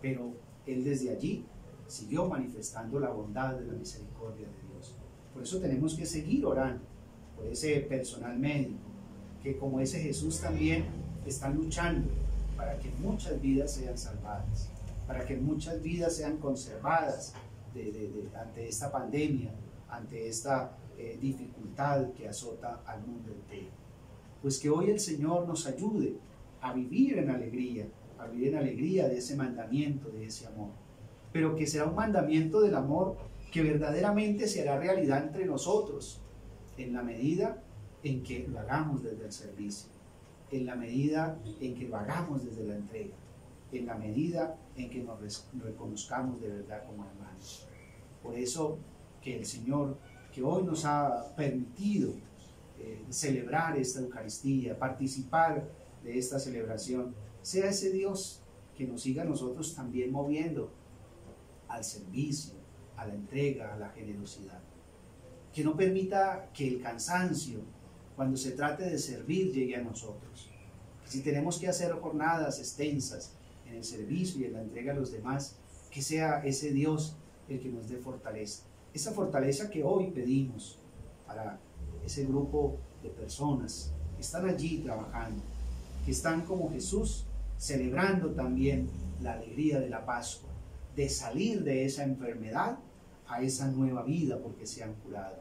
Pero Él desde allí siguió manifestando la bondad de la misericordia de Dios. Por eso tenemos que seguir orando por ese personal médico, que como ese Jesús también están luchando para que muchas vidas sean salvadas, para que muchas vidas sean conservadas ante esta pandemia, ante esta dificultad que azota al mundo entero. Pues que hoy el Señor nos ayude a vivir en alegría de ese mandamiento, de ese amor, pero que sea un mandamiento del amor que verdaderamente se hará realidad entre nosotros, en la medida en que lo hagamos desde el servicio, en la medida en que lo hagamos desde la entrega, en la medida en que nos reconozcamos de verdad como hermanos. Por eso que el Señor, que hoy nos ha permitido celebrar esta Eucaristía, participar de esta celebración, sea ese Dios que nos siga a nosotros también moviendo al servicio, a la entrega, a la generosidad. Que no permita que el cansancio, cuando se trate de servir, llegue a nosotros. Si tenemos que hacer jornadas extensas en el servicio y en la entrega a los demás, que sea ese Dios el que nos dé fortaleza. Esa fortaleza que hoy pedimos para ese grupo de personas que están allí trabajando, que están como Jesús celebrando también la alegría de la Pascua, de salir de esa enfermedad a esa nueva vida porque se han curado.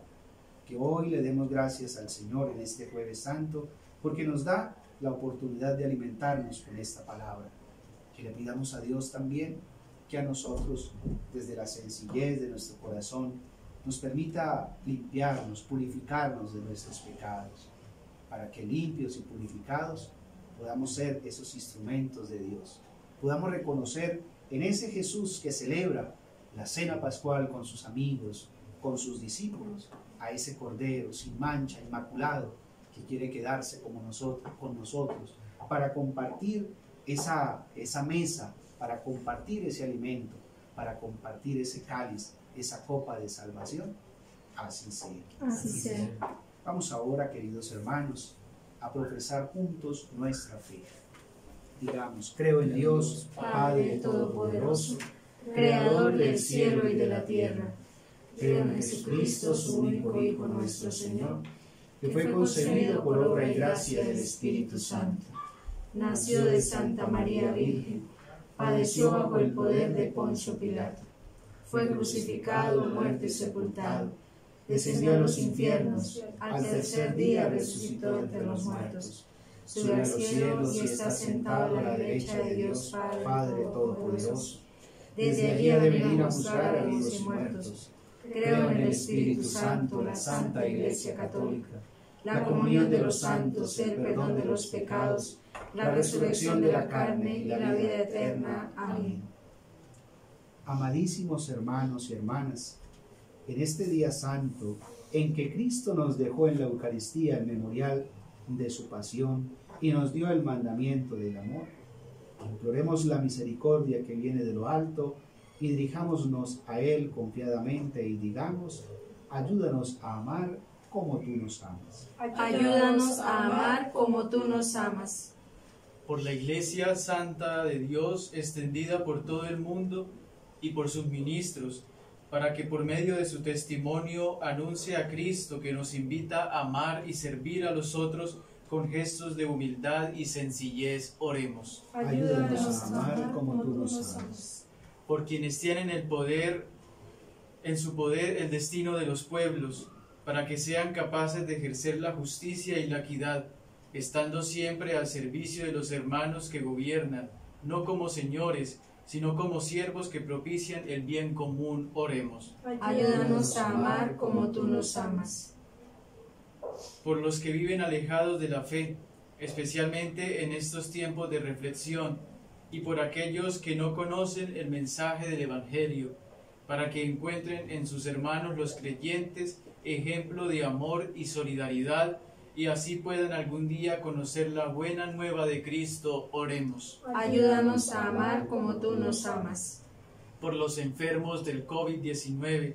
Que hoy le demos gracias al Señor en este Jueves Santo porque nos da la oportunidad de alimentarnos con esta palabra. Que le pidamos a Dios también que a nosotros, desde la sencillez de nuestro corazón, nos permita limpiarnos, purificarnos de nuestros pecados, para que limpios y purificados podamos ser esos instrumentos de Dios. Podamos reconocer en ese Jesús que celebra la cena pascual con sus amigos, con sus discípulos, a ese Cordero sin mancha, inmaculado, que quiere quedarse con nosotros, para compartir esa mesa, para compartir ese alimento, para compartir ese cáliz, esa copa de salvación. Así sea. Así sea. Vamos ahora, queridos hermanos, a profesar juntos nuestra fe. Digamos: creo en Dios, Padre Todopoderoso, Creador del cielo y de la tierra. Creo en Jesucristo, su único Hijo, nuestro Señor, que fue concebido por obra y gracia del Espíritu Santo. Nació de Santa María Virgen, padeció bajo el poder de Poncio Pilato, fue crucificado, muerto y sepultado, descendió a los infiernos, al tercer día resucitó entre los muertos, subió al cielo y está sentado a la derecha de Dios Padre Todopoderoso. Desde allí ha de venir a juzgar a vivos y muertos. Creo en el Espíritu Santo, la Santa Iglesia Católica, la comunión de los santos, el perdón de los pecados, la resurrección de la carne y la vida eterna. Amén. Amadísimos hermanos y hermanas, en este día santo en que Cristo nos dejó en la Eucaristía el memorial de su pasión y nos dio el mandamiento del amor, imploremos la misericordia que viene de lo alto y dirijámonos a Él confiadamente y digamos: ayúdanos a amar como tú nos amas. Ayúdanos a amar como tú nos amas. Por la Iglesia Santa de Dios, extendida por todo el mundo, y por sus ministros, para que por medio de su testimonio anuncie a Cristo, que nos invita a amar y servir a los otros con gestos de humildad y sencillez. Oremos. Ayúdanos a amar como tú nos amas. Por quienes tienen el poder, en su poder el destino de los pueblos, para que sean capaces de ejercer la justicia y la equidad, estando siempre al servicio de los hermanos que gobiernan, no como señores, sino como siervos que propician el bien común. Oremos. Ayúdanos a amar como tú nos amas. Por los que viven alejados de la fe, especialmente en estos tiempos de reflexión, y por aquellos que no conocen el mensaje del Evangelio, para que encuentren en sus hermanos los creyentes ejemplo de amor y solidaridad, y así puedan algún día conocer la buena nueva de Cristo. Oremos. Ayúdanos a amar como tú nos amas. Por los enfermos del COVID-19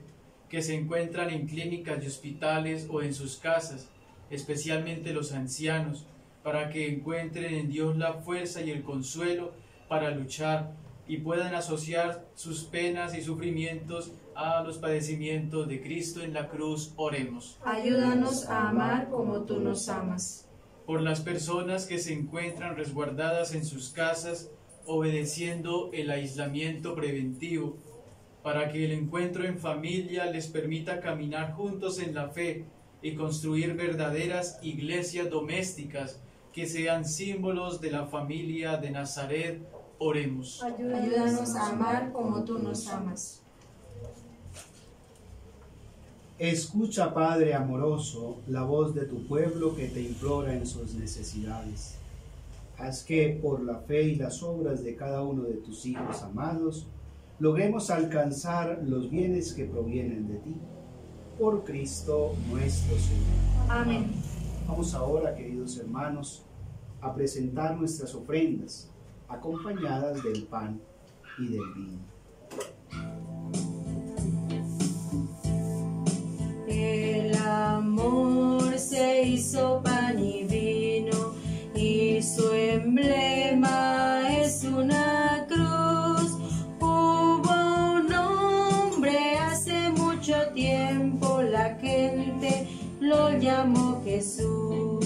que se encuentran en clínicas y hospitales o en sus casas, especialmente los ancianos, para que encuentren en Dios la fuerza y el consuelo para luchar y puedan asociar sus penas y sufrimientos a los padecimientos de Cristo en la cruz. Oremos. Ayúdanos a amar como tú nos amas. Por las personas que se encuentran resguardadas en sus casas, obedeciendo el aislamiento preventivo, para que el encuentro en familia les permita caminar juntos en la fe y construir verdaderas iglesias domésticas que sean símbolos de la familia de Nazaret. Oremos. Ayúdanos a amar como tú nos amas. Escucha, Padre amoroso, la voz de tu pueblo que te implora en sus necesidades. Haz que, por la fe y las obras de cada uno de tus hijos amados, logremos alcanzar los bienes que provienen de ti. Por Cristo nuestro Señor. Amén. Vamos ahora, queridos hermanos, a presentar nuestras ofrendas, acompañadas del pan y del vino. El amor se hizo pan y vino, y su emblema es una cruz. Hubo un hombre hace mucho tiempo, la gente lo llamó Jesús.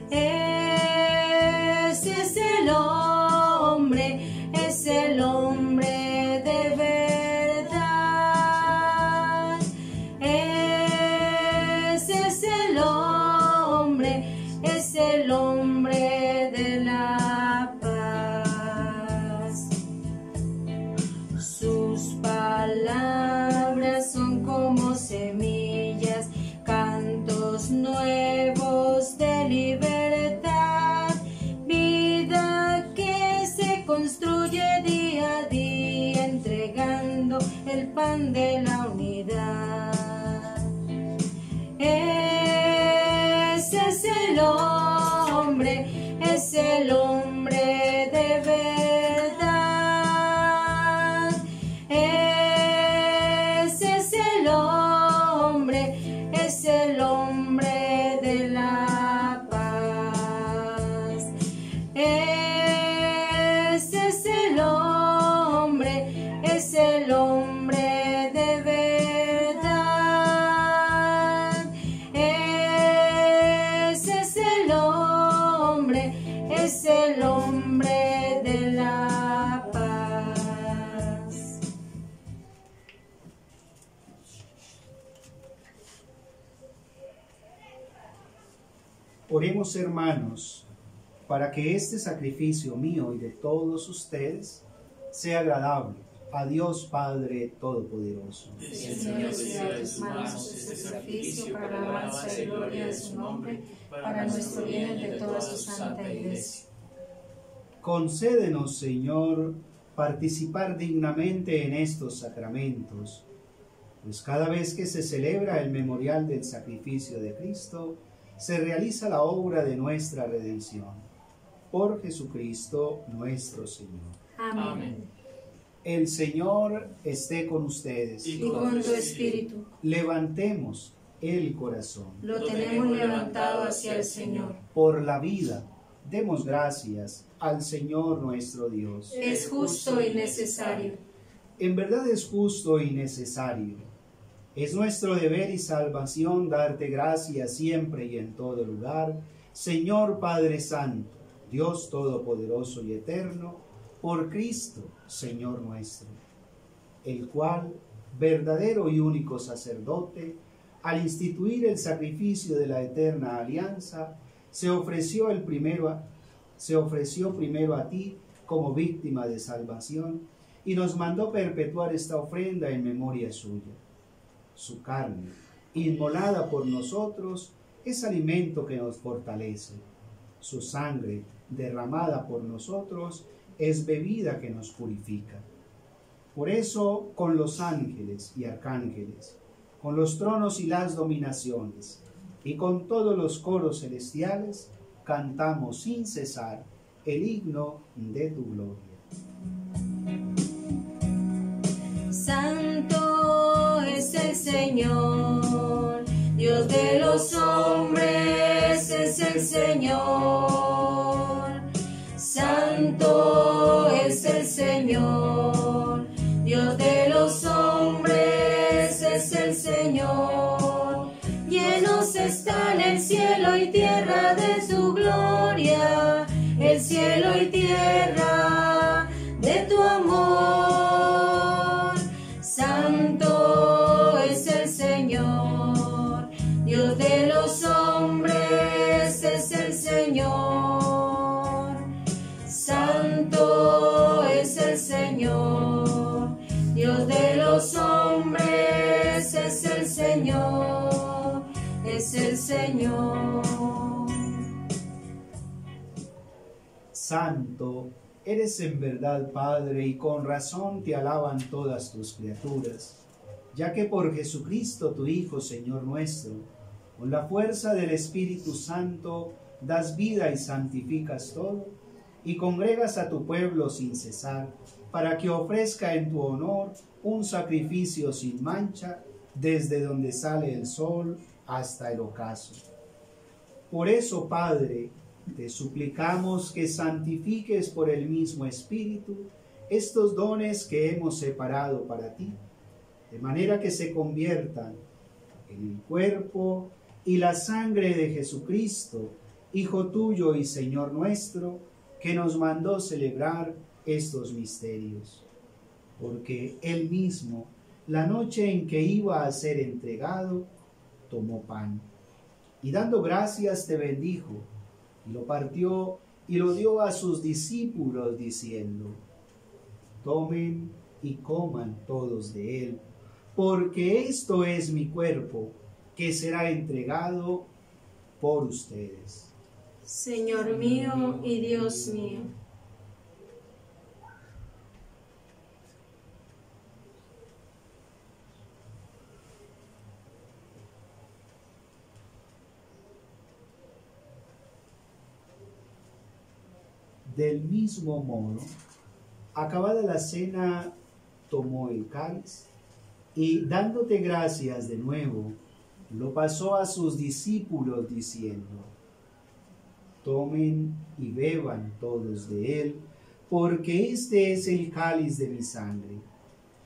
Ese es el hombre, es el hombre de verdad. Ese es el hombre de la paz. Sus palabras son como semillas, cantos nuevos de libertad, vida que se construye día a día, entregando el pan de la unidad. Ese es el hombre de verdad. Ese es el hombre de la paz. Ese es el hombre de verdad. Ese es el hombre de la paz. Oremos, hermanos, para que este sacrificio mío y de todos ustedes sea agradable a Dios Padre Todopoderoso. Señor, sea a tus manos este sacrificio para la alabanza y gloria de su nombre, para nuestro bien y de toda su santa iglesia. Concédenos, Señor, participar dignamente en estos sacramentos, pues cada vez que se celebra el memorial del sacrificio de Cristo, se realiza la obra de nuestra redención. Por Jesucristo nuestro Señor. Amén. El Señor esté con ustedes. Y con tu espíritu. Levantemos el corazón. Lo tenemos levantado hacia el Señor. Por la vida, demos gracias al Señor nuestro Dios. Es justo y necesario. En verdad es justo y necesario. Es nuestro deber y salvación darte gracias siempre y en todo lugar, Señor Padre Santo, Dios Todopoderoso y Eterno, por Cristo, Señor nuestro, el cual, verdadero y único sacerdote, al instituir el sacrificio de la eterna alianza, se ofreció primero a ti como víctima de salvación y nos mandó perpetuar esta ofrenda en memoria suya. Su carne, inmolada por nosotros, es alimento que nos fortalece. Su sangre, derramada por nosotros, es bebida que nos purifica. Por eso, con los ángeles y arcángeles, con los tronos y las dominaciones, y con todos los coros celestiales, cantamos sin cesar el himno de tu gloria. Santo es el Señor, Dios de los hombres es el Señor. Santo es el Señor, Dios de los hombres es el Señor. Llenos están el cielo y tierra de su gloria, el cielo y tierra de tu amor. Santo es el Señor, Dios de los hombres es el Señor. Santo es el Señor, Dios de los hombres es el Señor, es el Señor. Santo eres en verdad, Padre, y con razón te alaban todas tus criaturas, ya que por Jesucristo tu Hijo, Señor nuestro, con la fuerza del Espíritu Santo, das vida y santificas todo, y congregas a tu pueblo sin cesar, para que ofrezca en tu honor un sacrificio sin mancha, desde donde sale el sol hasta el ocaso. Por eso, Padre, te suplicamos que santifiques por el mismo Espíritu estos dones que hemos separado para ti, de manera que se conviertan en el cuerpo y la sangre de Jesucristo, Hijo tuyo y Señor nuestro, que nos mandó celebrar estos misterios. Porque Él mismo, la noche en que iba a ser entregado, tomó pan, y dando gracias te bendijo, y lo partió y lo dio a sus discípulos, diciendo: tomen y coman todos de él, porque esto es mi cuerpo, que será entregado por ustedes. Señor mío y Dios mío. Del mismo modo, acabada la cena, tomó el cáliz y, dándote gracias de nuevo, lo pasó a sus discípulos diciendo: tomen y beban todos de él, porque este es el cáliz de mi sangre,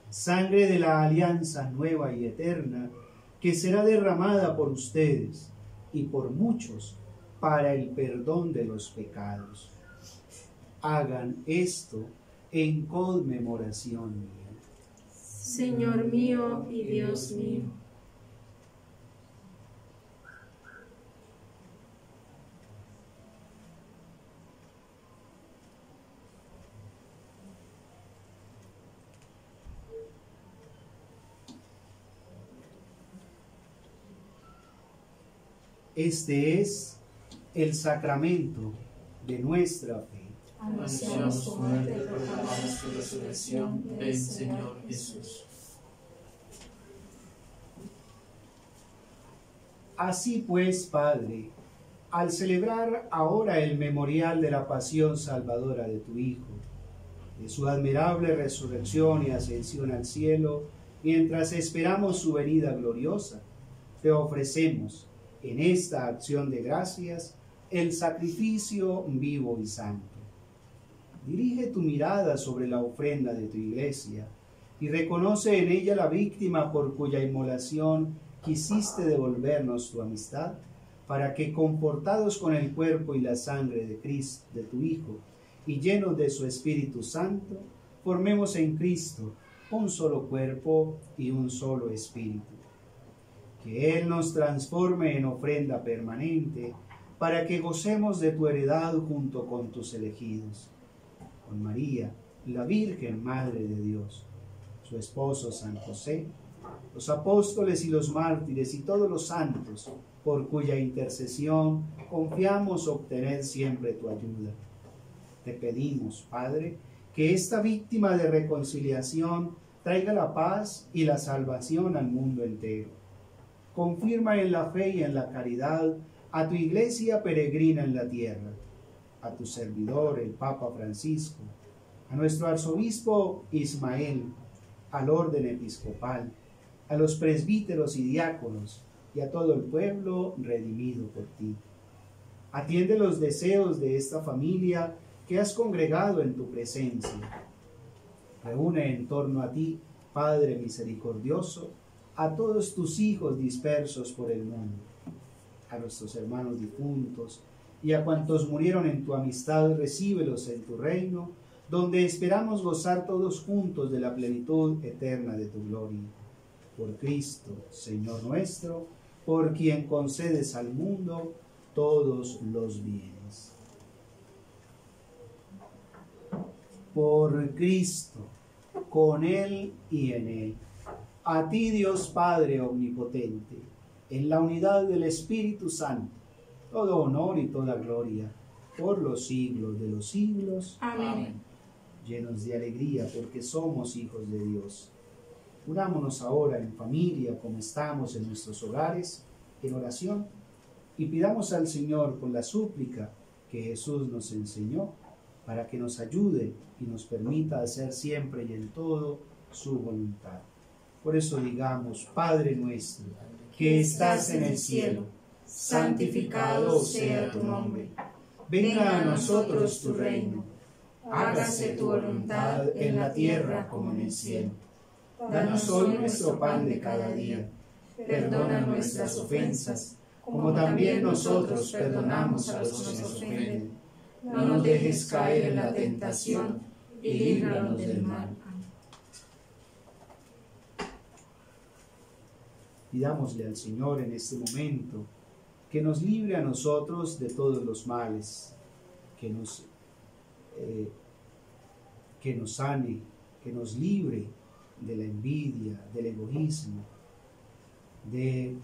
sangre de la alianza nueva y eterna, que será derramada por ustedes y por muchos para el perdón de los pecados. Hagan esto en conmemoración mía. Señor mío y Dios mío. Este es el sacramento de nuestra fe. Anunciamos tu muerte y proclamamos tu resurrección. Ven, Señor Jesús. Así pues, Padre, al celebrar ahora el memorial de la pasión salvadora de tu Hijo, de su admirable resurrección y ascensión al cielo, mientras esperamos su venida gloriosa, te ofrecemos en esta acción de gracias el sacrificio vivo y santo. Dirige tu mirada sobre la ofrenda de tu iglesia y reconoce en ella la víctima por cuya inmolación quisiste devolvernos tu amistad, para que, confortados con el cuerpo y la sangre de Cristo, de tu Hijo, y llenos de su Espíritu Santo, formemos en Cristo un solo cuerpo y un solo espíritu. Que Él nos transforme en ofrenda permanente, para que gocemos de tu heredad junto con tus elegidos. Con María, la Virgen Madre de Dios, su esposo San José, los apóstoles y los mártires y todos los santos, por cuya intercesión confiamos obtener siempre tu ayuda. Te pedimos, Padre, que esta víctima de reconciliación traiga la paz y la salvación al mundo entero. confirma en la fe y en la caridad a tu iglesia peregrina en la tierra, a tu servidor, el Papa Francisco, a nuestro arzobispo Ismael, al orden episcopal, a los presbíteros y diáconos, y a todo el pueblo redimido por ti. Atiende los deseos de esta familia que has congregado en tu presencia. Reúne en torno a ti, Padre misericordioso, a todos tus hijos dispersos por el mundo, a nuestros hermanos difuntos y a cuantos murieron en tu amistad, recíbelos en tu reino, donde esperamos gozar todos juntos de la plenitud eterna de tu gloria. Por Cristo, Señor nuestro, por quien concedes al mundo todos los bienes. Por Cristo, con Él y en Él, a ti Dios Padre omnipotente, en la unidad del Espíritu Santo, todo honor y toda gloria, por los siglos de los siglos. Amén. Llenos de alegría porque somos hijos de Dios. Unámonos ahora en familia como estamos en nuestros hogares, en oración, y pidamos al Señor con la súplica que Jesús nos enseñó, para que nos ayude y nos permita hacer siempre y en todo su voluntad. Por eso digamos: Padre nuestro, que estás en el cielo, santificado sea tu nombre. Venga a nosotros tu reino. Hágase tu voluntad en la tierra como en el cielo. Danos hoy nuestro pan de cada día. Perdona nuestras ofensas, como también nosotros perdonamos a los que nos ofenden. No nos dejes caer en la tentación y líbranos del mal. Pidámosle al Señor en este momento que nos libre a nosotros de todos los males, que nos sane, que nos libre de la envidia, del egoísmo, de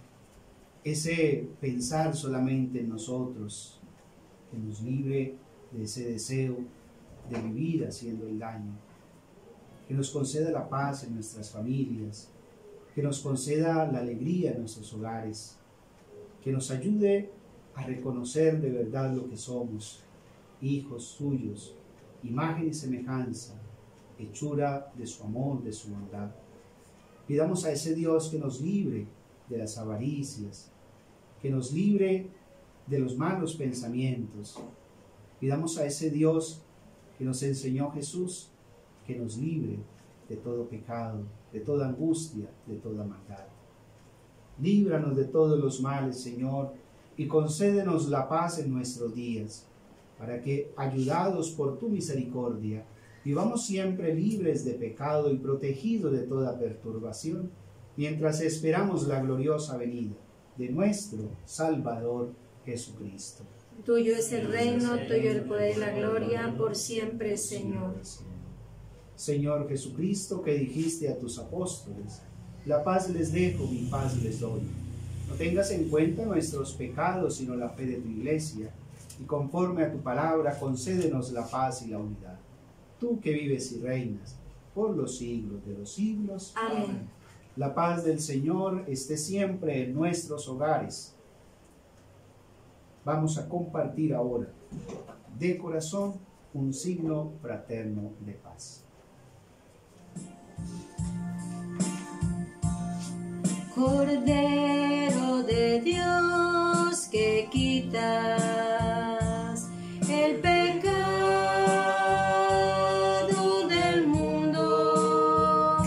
ese pensar solamente en nosotros, que nos libre de ese deseo de vivir haciendo el daño, que nos conceda la paz en nuestras familias, que nos conceda la alegría en nuestros hogares, que nos ayude a reconocer de verdad lo que somos, hijos suyos, imagen y semejanza, hechura de su amor, de su bondad. Pidamos a ese Dios que nos libre de las avaricias, que nos libre de los malos pensamientos. Pidamos a ese Dios que nos enseñó Jesús, que nos libre de todo pecado, de toda angustia, de toda maldad. Líbranos de todos los males, Señor, y concédenos la paz en nuestros días, para que, ayudados por tu misericordia, vivamos siempre libres de pecado y protegidos de toda perturbación, mientras esperamos la gloriosa venida de nuestro Salvador Jesucristo. Tuyo es el reino, tuyo el poder y la gloria, por siempre, Señor. Señor Jesucristo, que dijiste a tus apóstoles: la paz les dejo, mi paz les doy. No tengas en cuenta nuestros pecados, sino la fe de tu iglesia, y conforme a tu palabra, concédenos la paz y la unidad. Tú que vives y reinas por los siglos de los siglos. Amén. La paz del Señor esté siempre en nuestros hogares. Vamos a compartir ahora de corazón un signo fraterno de paz. Cordero de Dios, que quitas el pecado del mundo,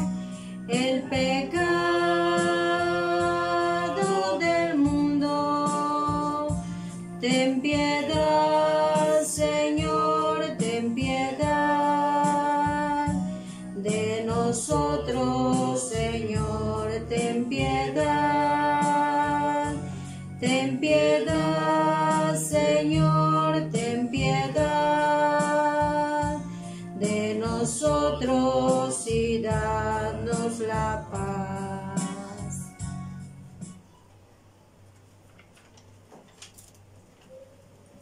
el pecado del mundo, ten piedad, Señor, ten piedad de nosotros, Señor, ten piedad, Señor, ten piedad de nosotros y danos la paz.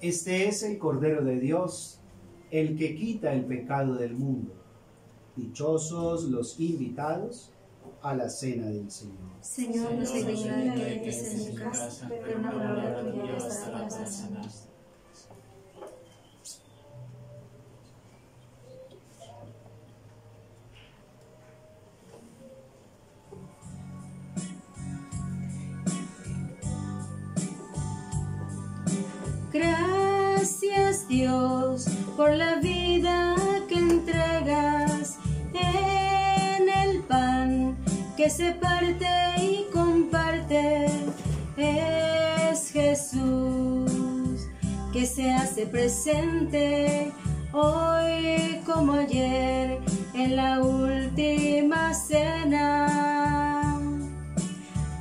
Este es el Cordero de Dios, el que quita el pecado del mundo. Dichosos los invitados a la cena del Señor. Señor, no soy digna de que entres en mi casa, pero una palabra tuya bastará para sanar. Gracias, Dios, por la vida que entregas en el pan que se parte y comparte. Es Jesús que se hace presente hoy como ayer en la última cena.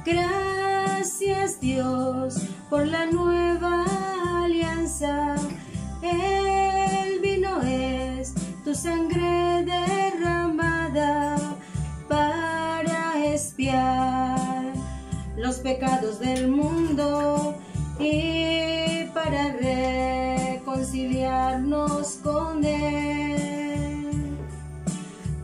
Gracias, Dios, por la nueva alianza. El vino es tu sangre derramada para expiar los pecados del mundo y para reconciliarnos con Él.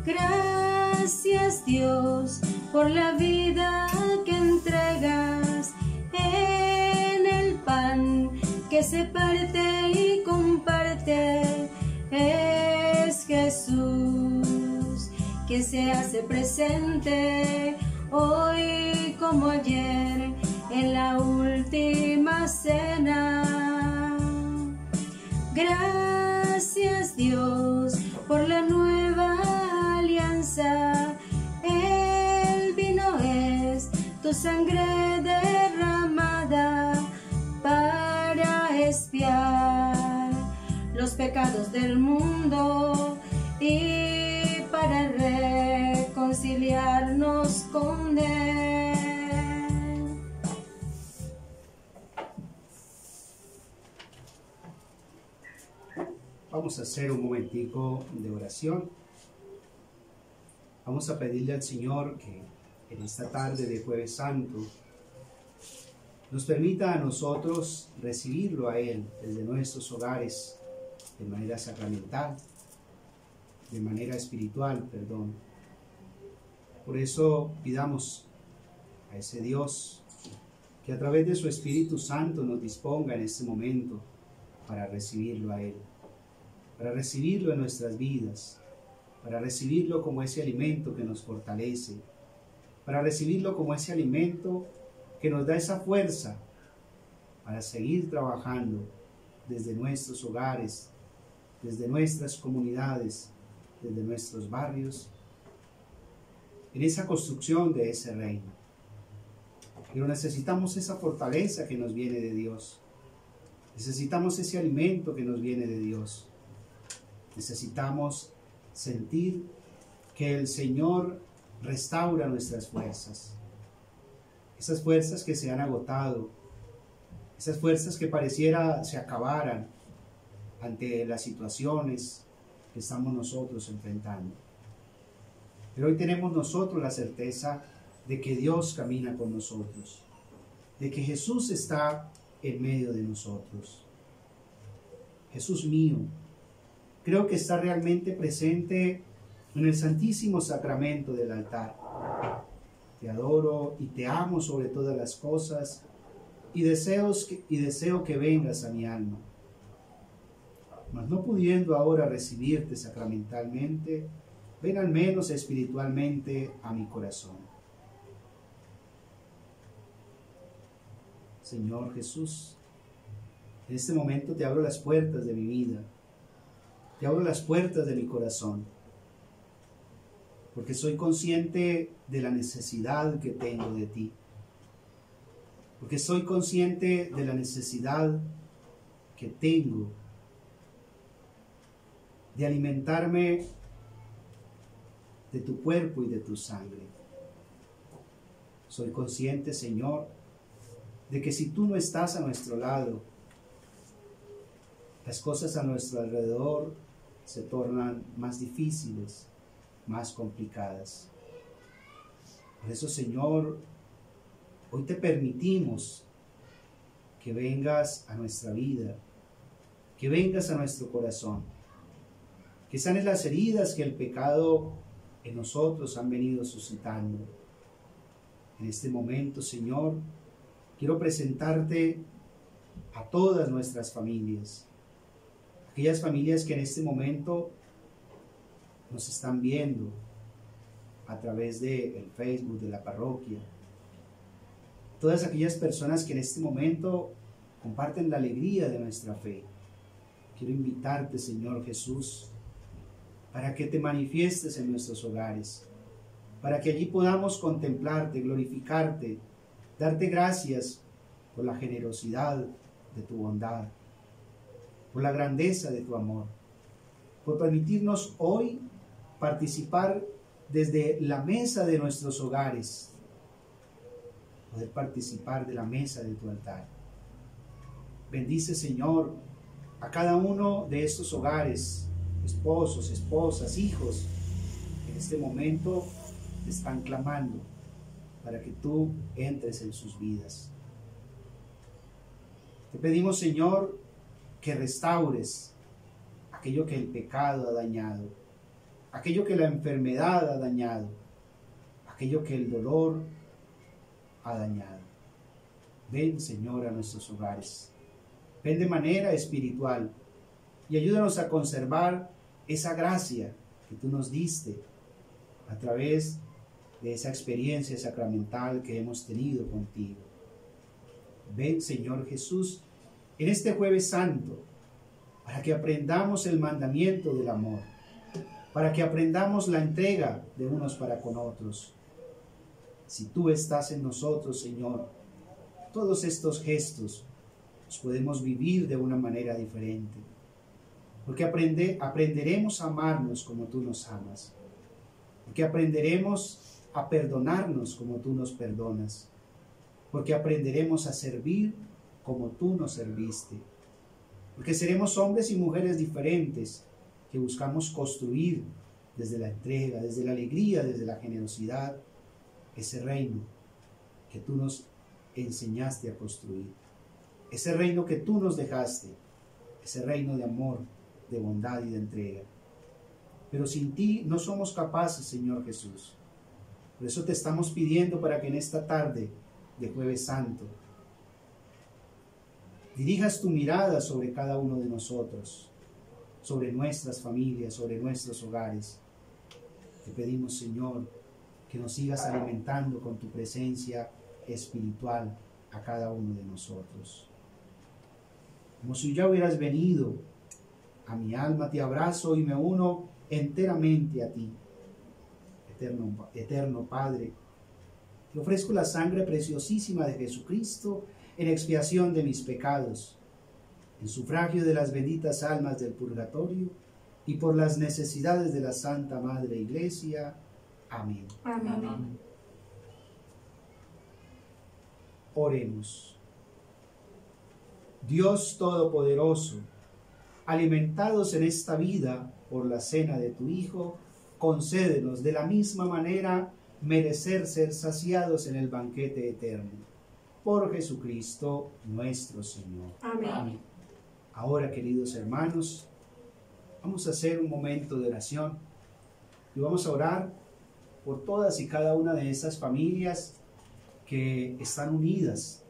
Gracias, Dios, por la vida que entregas en el pan que se parte y comparte. Es Jesús que se hace presente hoy como ayer en la última cena. Gracias, Dios, por la nueva alianza. El vino es tu sangre derramada para expiar los pecados del mundo y para reconciliarnos con Él. Vamos a hacer un momentico de oración. Vamos a pedirle al Señor que en esta tarde de Jueves Santo nos permita a nosotros recibirlo a Él desde nuestros hogares de manera sacramental, de manera espiritual, perdón. Por eso pidamos a ese Dios que a través de su Espíritu Santo nos disponga en este momento para recibirlo a Él, para recibirlo en nuestras vidas, para recibirlo como ese alimento que nos fortalece, para recibirlo como ese alimento que nos da esa fuerza para seguir trabajando desde nuestros hogares, desde nuestras comunidades, desde nuestros barrios, en esa construcción de ese reino. Pero necesitamos esa fortaleza que nos viene de Dios. Necesitamos ese alimento que nos viene de Dios. Necesitamos sentir que el Señor restaura nuestras fuerzas. Esas fuerzas que se han agotado, esas fuerzas que pareciera se acabaran ante las situaciones que estamos nosotros enfrentando. Pero hoy tenemos nosotros la certeza de que Dios camina con nosotros, de que Jesús está en medio de nosotros. Jesús mío, creo que está realmente presente en el Santísimo Sacramento del altar. Te adoro y te amo sobre todas las cosas y deseo que vengas a mi alma. Mas no pudiendo ahora recibirte sacramentalmente, ven al menos espiritualmente a mi corazón. Señor Jesús, en este momento te abro las puertas de mi vida, te abro las puertas de mi corazón, porque soy consciente de la necesidad que tengo de ti, porque soy consciente de la necesidad que tengo de alimentarme de tu cuerpo y de tu sangre. Soy consciente, Señor, de que si tú no estás a nuestro lado, las cosas a nuestro alrededor se tornan más difíciles, más complicadas. Por eso, Señor, hoy te permitimos que vengas a nuestra vida, que vengas a nuestro corazón, que sanes las heridas que el pecado en nosotros han venido suscitando. En este momento, Señor, quiero presentarte a todas nuestras familias, aquellas familias que en este momento nos están viendo a través del Facebook de la parroquia, todas aquellas personas que en este momento comparten la alegría de nuestra fe. Quiero invitarte, Señor Jesús, para que te manifiestes en nuestros hogares, para que allí podamos contemplarte, glorificarte, darte gracias por la generosidad de tu bondad, por la grandeza de tu amor, por permitirnos hoy participar desde la mesa de nuestros hogares, poder participar de la mesa de tu altar. Bendice, Señor, a cada uno de estos hogares, esposos, esposas, hijos, que en este momento te están clamando para que tú entres en sus vidas. Te pedimos, Señor, que restaures aquello que el pecado ha dañado, aquello que la enfermedad ha dañado, aquello que el dolor ha dañado. Ven, Señor, a nuestros hogares. Ven de manera espiritual y ayúdanos a conservar esa gracia que tú nos diste a través de esa experiencia sacramental que hemos tenido contigo. Ven, Señor Jesús, en este Jueves Santo, para que aprendamos el mandamiento del amor, para que aprendamos la entrega de unos para con otros. Si tú estás en nosotros, Señor, todos estos gestos los podemos vivir de una manera diferente, porque aprenderemos a amarnos como tú nos amas, porque aprenderemos a perdonarnos como tú nos perdonas, porque aprenderemos a servir como tú nos serviste, porque seremos hombres y mujeres diferentes que buscamos construir desde la entrega, desde la alegría, desde la generosidad, ese reino que tú nos enseñaste a construir, ese reino que tú nos dejaste, ese reino de amor, de bondad y de entrega. Pero sin ti no somos capaces, Señor Jesús. Por eso te estamos pidiendo para que en esta tarde de Jueves Santo dirijas tu mirada sobre cada uno de nosotros, sobre nuestras familias, sobre nuestros hogares. Te pedimos, Señor, que nos sigas alimentando con tu presencia espiritual a cada uno de nosotros. Como si ya hubieras venido a mi alma, te abrazo y me uno enteramente a ti. Eterno Padre, te ofrezco la sangre preciosísima de Jesucristo en expiación de mis pecados, en sufragio de las benditas almas del purgatorio y por las necesidades de la Santa Madre Iglesia. Amén. Amén. Oremos. Dios Todopoderoso, alimentados en esta vida por la cena de tu Hijo, concédenos de la misma manera merecer ser saciados en el banquete eterno. Por Jesucristo nuestro Señor. Amén. Amén. Ahora, queridos hermanos, vamos a hacer un momento de oración y vamos a orar por todas y cada una de esas familias que están unidas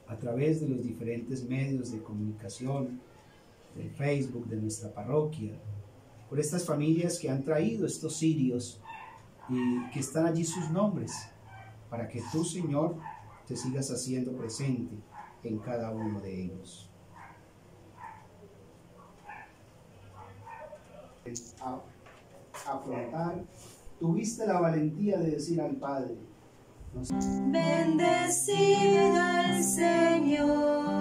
a través de los diferentes medios de comunicación, del Facebook, de nuestra parroquia, por estas familias que han traído estos cirios y que están allí sus nombres, para que tú, Señor, te sigas haciendo presente en cada uno de ellos. Afrontar, tuviste la valentía de decir al Padre, bendecid al Señor.